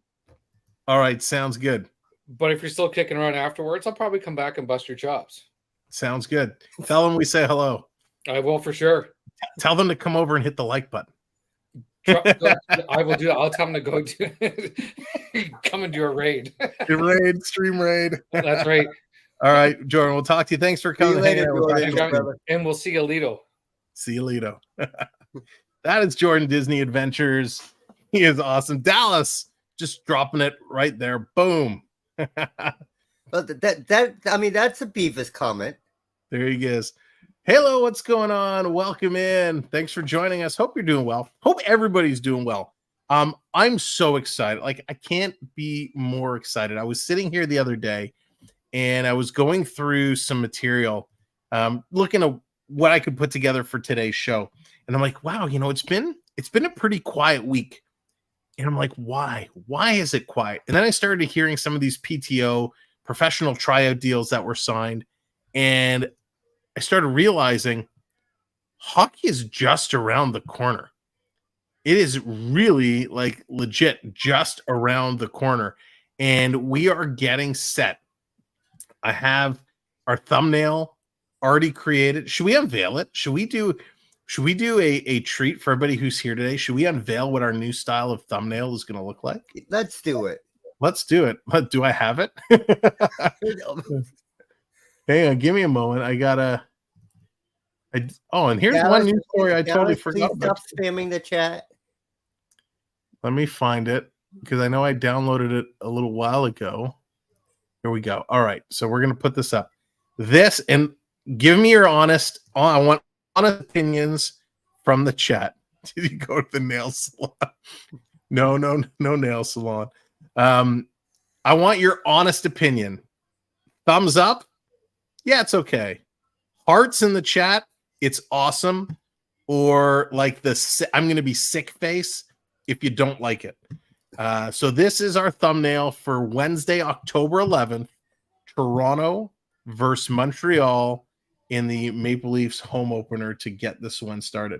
All right, sounds good. But if you're still kicking around afterwards, I'll probably come back and bust your chops. Sounds good. Tell them we say hello. I will for sure. Tell them to come over and hit the like button. I will do that. I'll tell them to go come and do a raid. Stream raid. That's right. All right, Jordan, we'll talk to you. Thanks for coming. And we'll see you, Lito. See you, Lito. That is Jordan Disney Adventures. He is awesome. Dallas, just dropping it right there. Boom. Well, that's a Beavis comment. There he is. Hello, what's going on? Welcome in. Thanks for joining us. Hope you're doing well. Hope everybody's doing well. I'm so excited. Like, I can't be more excited. I was sitting here the other day and I was going through some material, looking at what I could put together for today's show. And I'm like, wow, you know, it's been a pretty quiet week. And I'm like, why? Why is it quiet? And then I started hearing some of these PTO professional tryout deals that were signed. And I started realizing hockey is just around the corner. It is really like legit just around the corner. And we are getting set. I have our thumbnail already created. Should we unveil it? Should we do a treat for everybody who's here today? Should we unveil what our new style of thumbnail is going to look like? Let's do it. Let's do it. But do I have it? Hang on, give me a moment. And here's Dallas, one new story I totally forgot about. Stop spamming the chat. Let me find it because I know I downloaded it a little while ago. Here we go. All right, so we're gonna put this up. This, and give me your honest. I want honest opinions from the chat. Did you go to the nail salon? No nail salon. I want your honest opinion. Thumbs up. Yeah, it's okay. Hearts in the chat. It's awesome. Or like I'm going to be sick face if you don't like it. So this is our thumbnail for Wednesday, October 11th, Toronto versus Montreal in the Maple Leafs home opener to get this one started.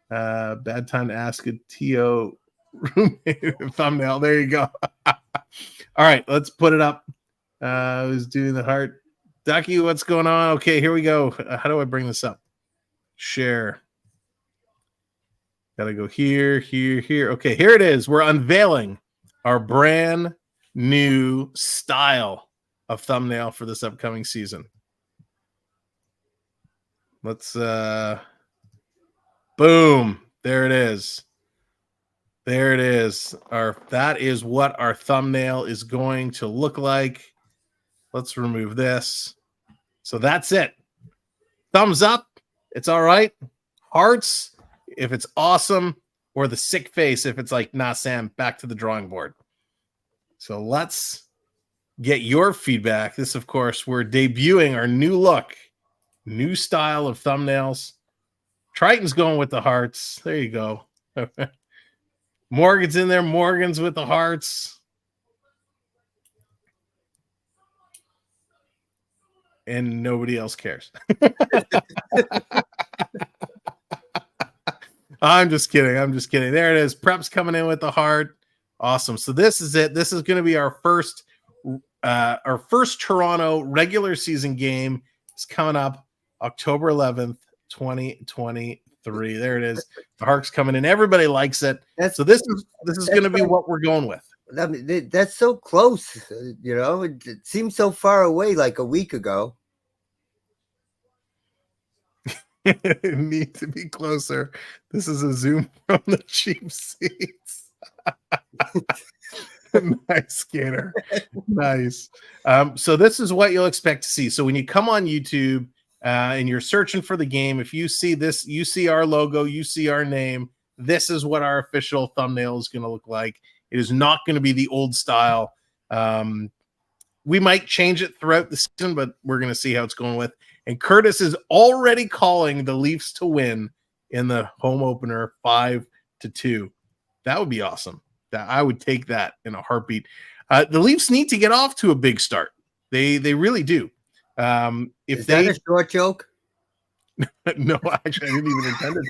Bad time to ask a TO roommate thumbnail. There you go. All right, let's put it up. Who's doing the heart? Ducky, what's going on? Okay, here we go. How do I bring this up? Share. Gotta go here, here, here. Okay, here it is. We're unveiling our brand new style of thumbnail for this upcoming season. Let's boom. There it is. There it is. That is what our thumbnail is going to look like. Let's remove this. So that's it. Thumbs up. It's all right. Hearts if it's awesome, or the sick face if it's like, nah, Sam, back to the drawing board. So let's get your feedback. This, of course, we're debuting our new look, new style of thumbnails. Triton's going with the hearts. There you go. Morgan's in there. Morgan's with the hearts. And nobody else cares. I'm just kidding. I'm just kidding. There it is. Prep's coming in with the heart. Awesome. So this is it. This is going to be our first Toronto regular season game. It's coming up October 11th, 2023. There it is. The heart's coming in. Everybody likes it. So this is going to be what we're going with. I mean, that's so close. You know, it seems so far away, like a week ago. Need to be closer. This is a zoom from the cheap seats. Nice, Skater. Nice. So this is what you'll expect to see. So when you come on YouTube and you're searching for the game, if you see this, you see our logo, you see our name, this is what our official thumbnail is going to look like. It is not going to be the old style. We might change it throughout the season, but we're going to see how it's going with. And Curtis is already calling the Leafs to win in the home opener 5-2. That would be awesome. I would take that in a heartbeat. The Leafs need to get off to a big start. They really do. Is that a short joke? No, actually, I didn't even intend it.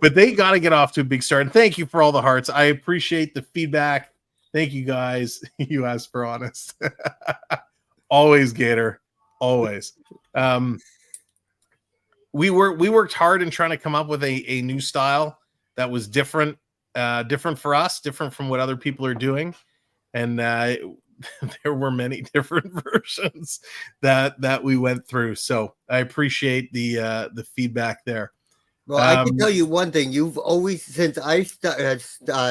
But they got to get off to a big start. And thank you for all the hearts. I appreciate the feedback. Thank you, guys. You asked for honest. Always, Gator. Always. We worked hard in trying to come up with a new style that was different for us, different from what other people are doing. And there were many different versions that we went through. So I appreciate the feedback there. Well, I can tell you one thing. You've always, since I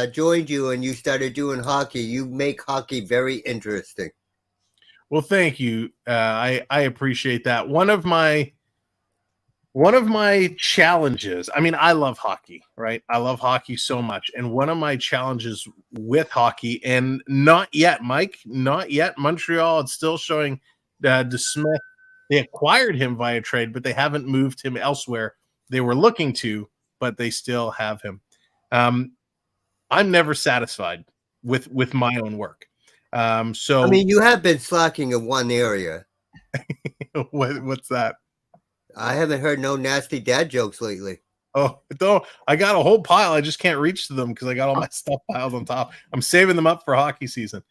joined you and you started doing hockey, you make hockey very interesting. Well, thank you. I appreciate that. One of my challenges, I mean, I love hockey, right? I love hockey so much. And one of my challenges with hockey, and not yet, Mike, not yet, Montreal, it's still showing DeSmith. They acquired him via trade, but they haven't moved him elsewhere. They were looking to, but they still have him. I'm never satisfied with my own work. So I mean, you have been slacking in one area. What's that? I haven't heard no nasty dad jokes lately. Oh, no, I got a whole pile. I just can't reach to them because I got all my stuff piled on top. I'm saving them up for hockey season.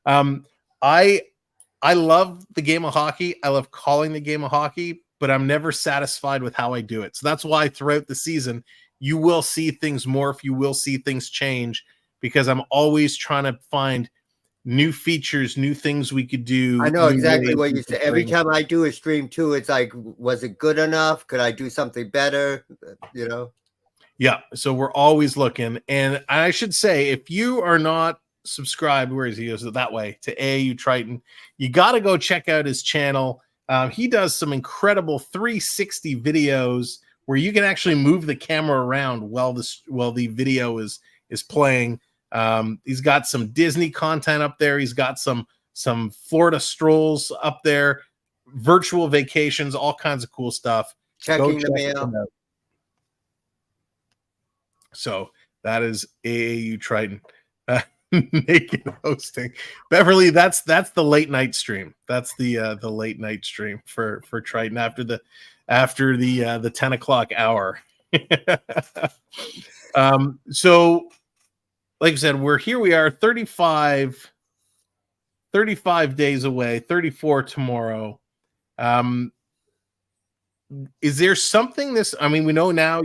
I love the game of hockey. I love calling the game of hockey, but I'm never satisfied with how I do it. So that's why throughout the season, you will see things morph. You will see things change because I'm always trying to find new features, new things we could do. I know exactly what you said. Every time I do a stream too, it's like, was it good enough? Could I do something better? You know? Yeah. So we're always looking. And I should say, if you are not subscribed, where is he? Is it that way to AAU Triton? You got to go check out his channel. He does some incredible 360 videos where you can actually move the camera around while the video is playing. He's got some Disney content up there. He's got some Florida strolls up there, virtual vacations, all kinds of cool stuff. Checking the mail. So that is AAU Triton. Naked hosting. Beverly, that's the late night stream. That's the late night stream for Triton after the 10 o'clock hour. So like I said, we are 35 35 days away, 34 tomorrow. Is there something we know now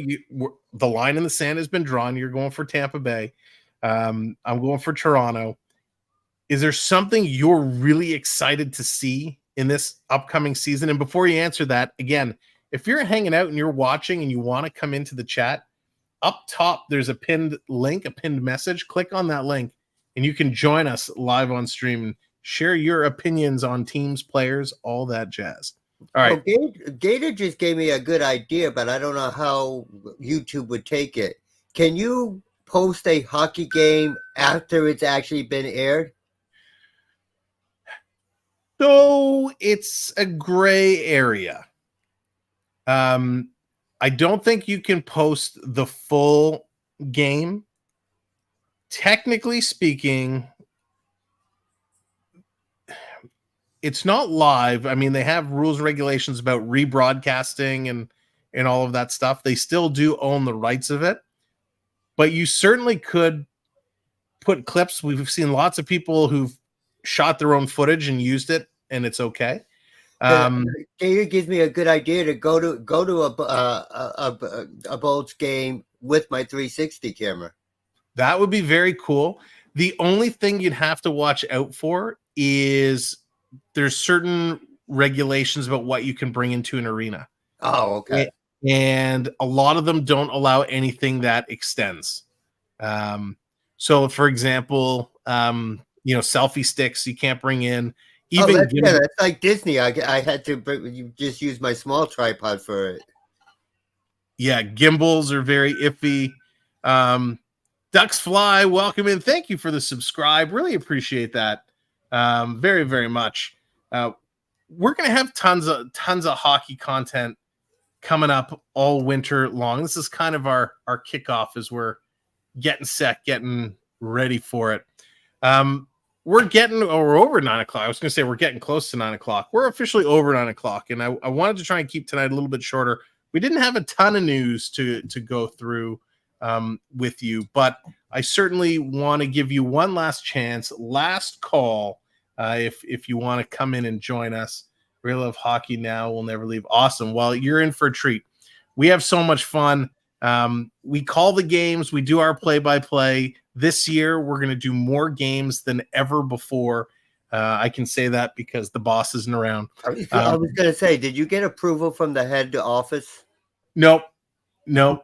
the line in the sand has been drawn. You're going for Tampa Bay. I'm going for Toronto. Is there something you're really excited to see in this upcoming season? And before you answer that, again, if you're hanging out and you're watching and you want to come into the chat, up top, there's a pinned link, a pinned message. Click on that link and you can join us live on stream and share your opinions on teams, players, all that jazz. All right. Well, Gator just gave me a good idea, but I don't know how YouTube would take it. Can you post a hockey game after it's actually been aired? So it's a gray area. I don't think you can post the full game. Technically speaking, it's not live. I mean, they have rules and regulations about rebroadcasting and all of that stuff. They still do own the rights of it. But you certainly could put clips. We've seen lots of people who've shot their own footage and used it, and it's okay. Gator gives me a good idea to go to a Bolts game with my 360 camera. That would be very cool. The only thing you'd have to watch out for is there's certain regulations about what you can bring into an arena. Oh, okay. And a lot of them don't allow anything that extends. So, for example, selfie sticks you can't bring in. Even that's like Disney. I had to just use my small tripod for it. Yeah, gimbals are very iffy. Ducks Fly, welcome in. Thank you for the subscribe. Really appreciate that. Very, very much. We're going to have tons of hockey content coming up all winter long. This is kind of our kickoff as we're getting ready for it. We're over 9 o'clock. I was going to say we're getting close to 9 o'clock. We're officially over 9 o'clock, and I wanted to try and keep tonight a little bit shorter. We didn't have a ton of news to go through with you, but I certainly want to give you one last chance, last call, if you want to come in and join us. We love hockey now. We'll never leave. Awesome. Well, you're in for a treat. We have so much fun. We call the games. We do our play-by-play. This year, we're going to do more games than ever before. I can say that because the boss isn't around. I was going to say, did you get approval from the head office? Nope. So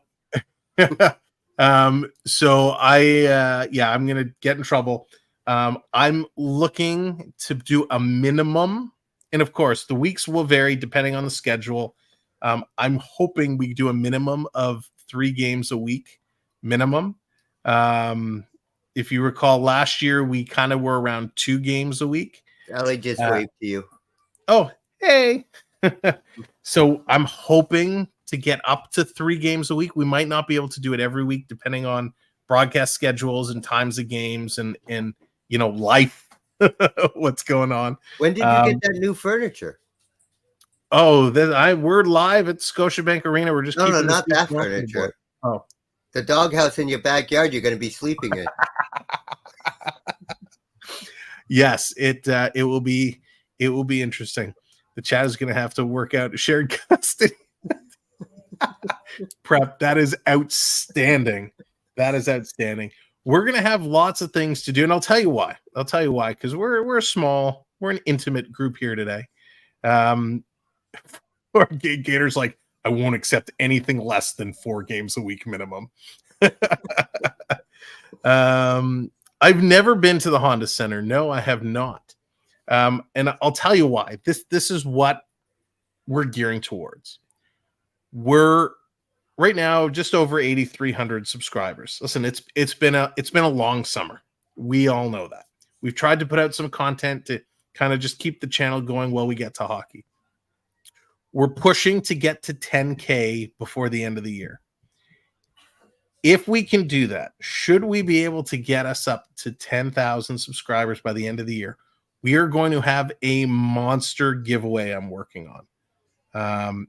I'm going to get in trouble. I'm looking to do a minimum. And of course, the weeks will vary depending on the schedule. I'm hoping we do a minimum of 3 games a week minimum. If you recall, last year we kind of were around 2 games a week. Ellie just waved to you. Oh, hey. So I'm hoping to get up to 3 games a week. We might not be able to do it every week, depending on broadcast schedules and times of games and life. What's going on? When did you get that new furniture? Oh, we're live at Scotiabank Arena. We're just not that furniture. Oh, the doghouse in your backyard. You're going to be sleeping in. Yes, it will be interesting. The chat is going to have to work out shared custody. Prep, that is outstanding. We're going to have lots of things to do, and I'll tell you why. Because we're an intimate group here today. Gator's like, I won't accept anything less than 4 games a week minimum. I've never been to the Honda Center. No, I have not. And I'll tell you why. This is what we're gearing towards. We're right now just over 8,300 subscribers. Listen, it's been a long summer. We all know that. We've tried to put out some content to kind of just keep the channel going while we get to hockey. We're pushing to get to 10K before the end of the year. If we can do that, should we be able to get us up to 10,000 subscribers by the end of the year, we are going to have a monster giveaway I'm working on.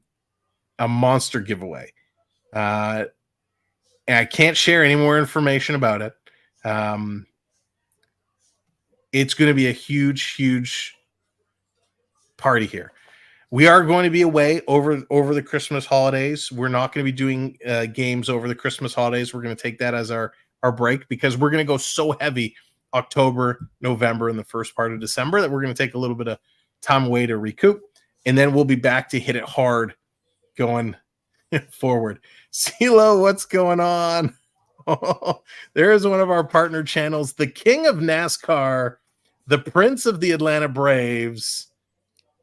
A monster giveaway. And I can't share any more information about it. It's going to be a huge, huge party here. We are going to be away over the Christmas holidays. We're not going to be doing games over the Christmas holidays. We're going to take that as our break because we're going to go so heavy October, November, and the first part of December that we're going to take a little bit of time away to recoup. And then we'll be back to hit it hard going forward. CeeLo, what's going on? Oh, there's one of our partner channels, the king of NASCAR, the prince of the Atlanta Braves,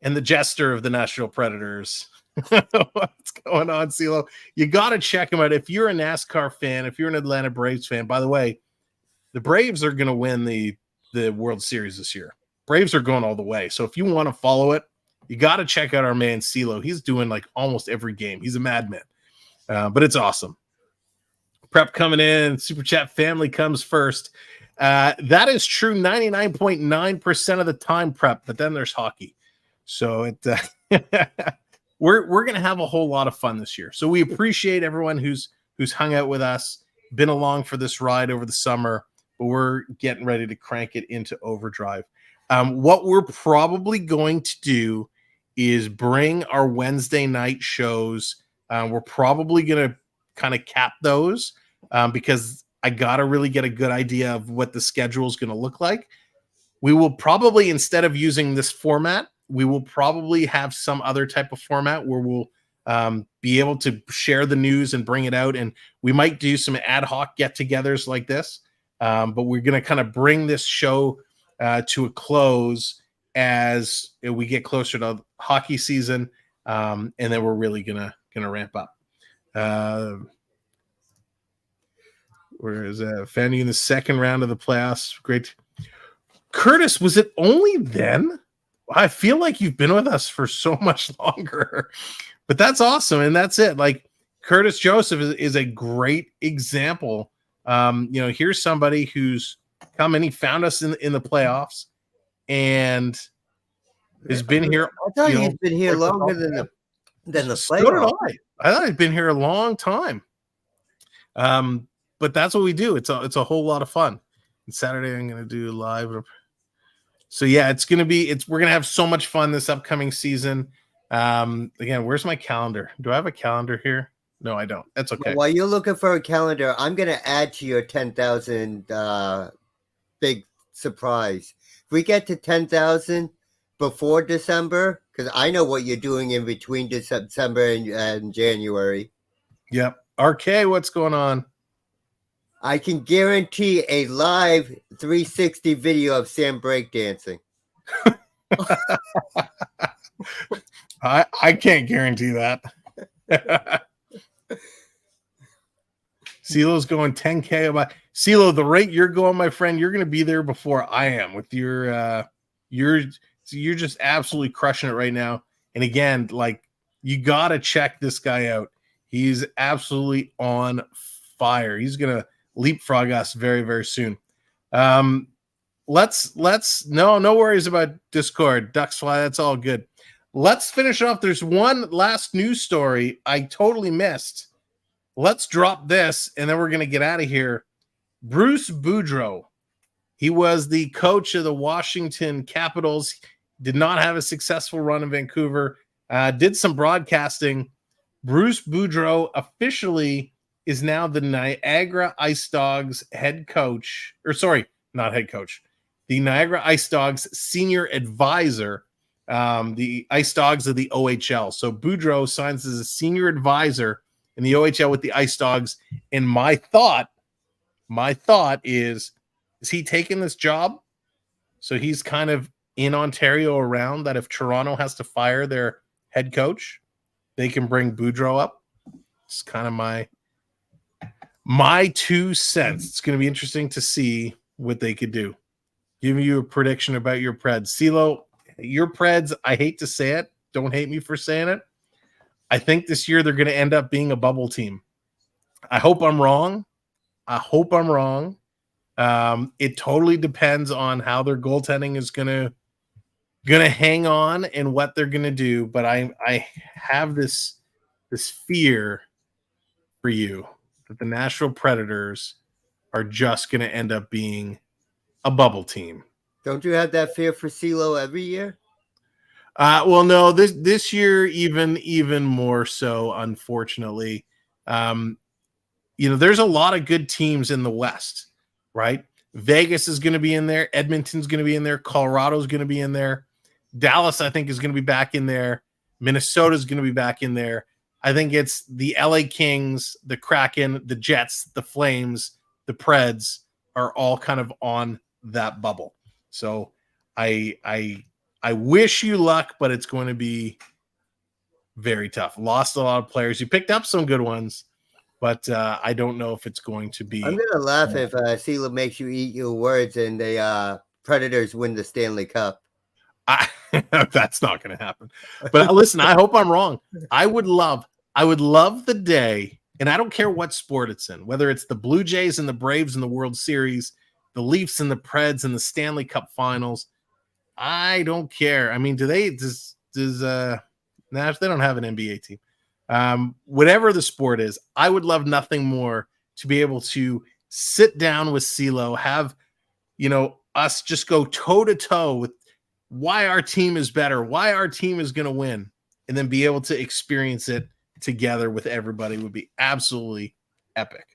and the jester of the Nashville Predators. What's going on, CeeLo? You got to check him out. If you're a NASCAR fan, if you're an Atlanta Braves fan, by the way, the Braves are going to win the World Series this year. Braves are going all the way. So if you want to follow it, you got to check out our man, CeeLo. He's doing like almost every game. He's a madman, but it's awesome. Prep coming in. Super Chat family comes first. That is true 99.9% of the time, Prep, but then there's hockey. So we're going to have a whole lot of fun this year. So we appreciate everyone who's hung out with us, been along for this ride over the summer, but we're getting ready to crank it into overdrive. What we're probably going to do is bring our Wednesday night shows. We're probably going to kind of cap those because I got to really get a good idea of what the schedule is going to look like. We will probably, instead of using this format, we will probably have some other type of format where we'll be able to share the news and bring it out. And we might do some ad hoc get-togethers like this. But we're going to kind of bring this show to a close as we get closer to hockey season. And then we're really going to ramp up. Whereas Fanny in the second round of the playoffs. Great. Curtis, was it only then? I feel like you've been with us for so much longer, but that's awesome. And that's it. Like Curtis Joseph is a great example. Here's somebody who's come and he found us in the playoffs and has been here. I thought he's been here longer than the playoffs. So did I. I thought he'd been here a long time. But that's what we do. It's a whole lot of fun. And Saturday I'm going to do live. So yeah, we're going to have so much fun this upcoming season. Again, where's my calendar? Do I have a calendar here? No, I don't. That's okay. While you're looking for a calendar, I'm going to add to your 10,000 big surprise. If we get to 10,000 before December, because I know what you're doing in between December and January. Yep. RK, what's going on? I can guarantee a live 360 video of Sam breakdancing. I can't guarantee that. CeeLo's going 10K about CeeLo, the rate you're going, my friend, you're going to be there before I am with your you're just absolutely crushing it right now. And again, like you got to check this guy out. He's absolutely on fire. He's going to leapfrog us very, very soon. Let's no worries about Discord. Ducks fly, that's all good. Let's finish off. There's one last news story I totally missed. Let's drop this, and then we're going to get out of here. Bruce Boudreau. He was the coach of the Washington Capitals. Did not have a successful run in Vancouver. Did some broadcasting. Bruce Boudreau officially is now the Niagara Ice Dogs head coach. Or sorry, not head coach. The Niagara Ice Dogs senior advisor. The Ice Dogs of the OHL. So Boudreau signs as a senior advisor in the OHL with the Ice Dogs. And my thought is he taking this job? So he's kind of in Ontario around that if Toronto has to fire their head coach, they can bring Boudreau up. It's kind of my 2 cents. It's going to be interesting to see what they could do. Giving you a prediction about your Preds. CeeLo, your Preds, I hate to say it. Don't hate me for saying it. I think this year they're going to end up being a bubble team. I hope I'm wrong. It totally depends on how their goaltending is going to hang on and what they're going to do. But I have this fear for you that the Nashville Predators are just going to end up being a bubble team. Don't you have that fear for CeeLo every year? Well, no, this year even more so, unfortunately. There's a lot of good teams in the West, right? Vegas is going to be in there. Edmonton's going to be in there. Colorado's going to be in there. Dallas, I think, is going to be back in there. Minnesota's going to be back in there. I think it's the LA Kings, the Kraken, the Jets, the Flames, the Preds are all kind of on that bubble. So I wish you luck, but it's going to be very tough. Lost a lot of players. You picked up some good ones, but I don't know if it's going to be. I'm going to laugh if CeeLo makes you eat your words and the Predators win the Stanley Cup. That's not going to happen. But listen, I hope I'm wrong. I would love the day, and I don't care what sport it's in, whether it's the Blue Jays and the Braves in the World Series, the Leafs and the Preds in the Stanley Cup Finals. I don't care. I mean, does Nash? They don't have an NBA team. Whatever the sport is, I would love nothing more to be able to sit down with CeeLo, have us just go toe to toe with why our team is better, why our team is going to win, and then be able to experience it together with everybody would be absolutely epic.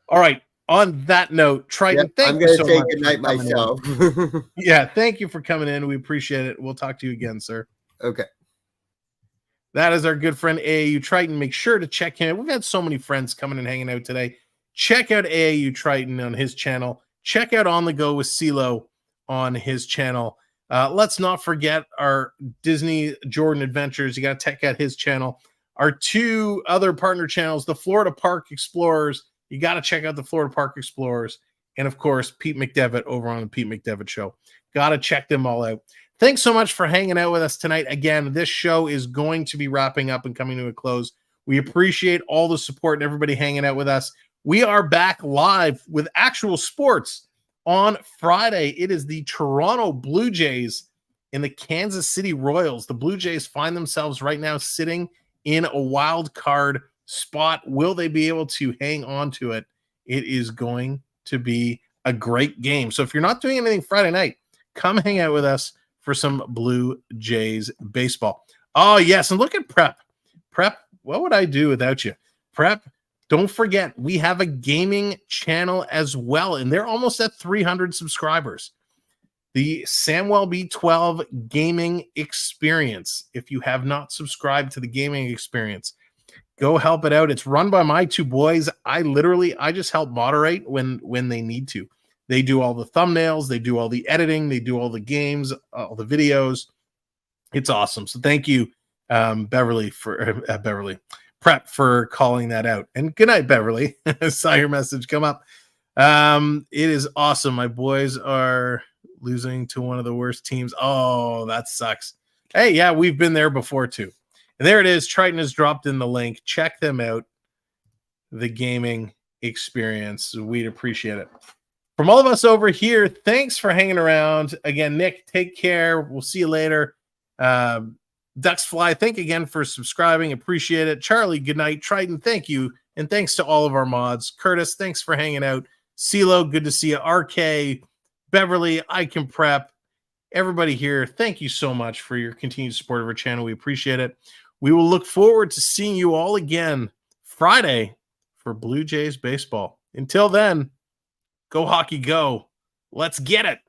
All right. On that note, Triton, thank you so much. I'm going to say goodnight myself. Yeah, thank you for coming in. We appreciate it. We'll talk to you again, sir. Okay. That is our good friend AAU Triton. Make sure to check him out. We've had so many friends coming and hanging out today. Check out AAU Triton on his channel. Check out On the Go with CeeLo on his channel. Let's not forget our Disney Jordan Adventures. You got to check out his channel. Our two other partner channels, the Florida Park Explorers. You got to check out the Florida Park Explorers. And, of course, Pete McDevitt over on the Pete McDevitt Show. Got to check them all out. Thanks so much for hanging out with us tonight. Again, this show is going to be wrapping up and coming to a close. We appreciate all the support and everybody hanging out with us. We are back live with actual sports on Friday. It is the Toronto Blue Jays and the Kansas City Royals. The Blue Jays find themselves right now sitting in a wild card spot. Will they be able to hang on to it? It is going to be a great game. So if you're not doing anything Friday night, come hang out with us for some Blue Jays baseball. Oh, yes, and look at Prep. Prep, what would I do without you? Prep, don't forget, we have a gaming channel as well, and they're almost at 300 subscribers. The Samwell B12 Gaming Experience. If you have not subscribed to the Gaming Experience, go help it out. It's run by my two boys. I just help moderate when they need to. They do all the thumbnails. They do all the editing. They do all the games, all the videos. It's awesome. So thank you, Beverly Prep for calling that out. And good night, Beverly. I saw your message come up. It is awesome. My boys are losing to one of the worst teams. Oh, that sucks. Hey, yeah, we've been there before too. And there it is. Triton has dropped in the link. Check them out. The Gaming Experience. We'd appreciate it. From all of us over here, thanks for hanging around. Again, Nick, take care. We'll see you later. Ducks Fly, thank you again for subscribing. Appreciate it. Charlie, good night. Triton, thank you. And thanks to all of our mods. Curtis, thanks for hanging out. CeeLo, good to see you. RK, Beverly, I Can Prep. Everybody here, thank you so much for your continued support of our channel. We appreciate it. We will look forward to seeing you all again Friday for Blue Jays baseball. Until then, go Hockey, go. Let's get it.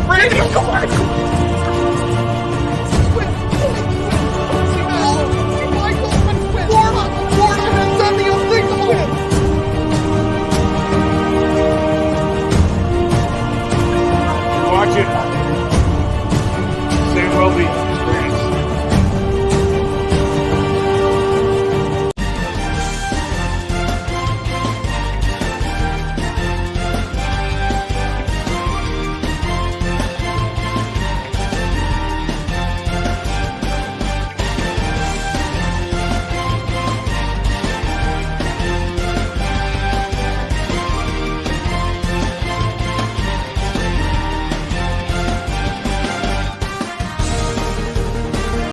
Brady, come on.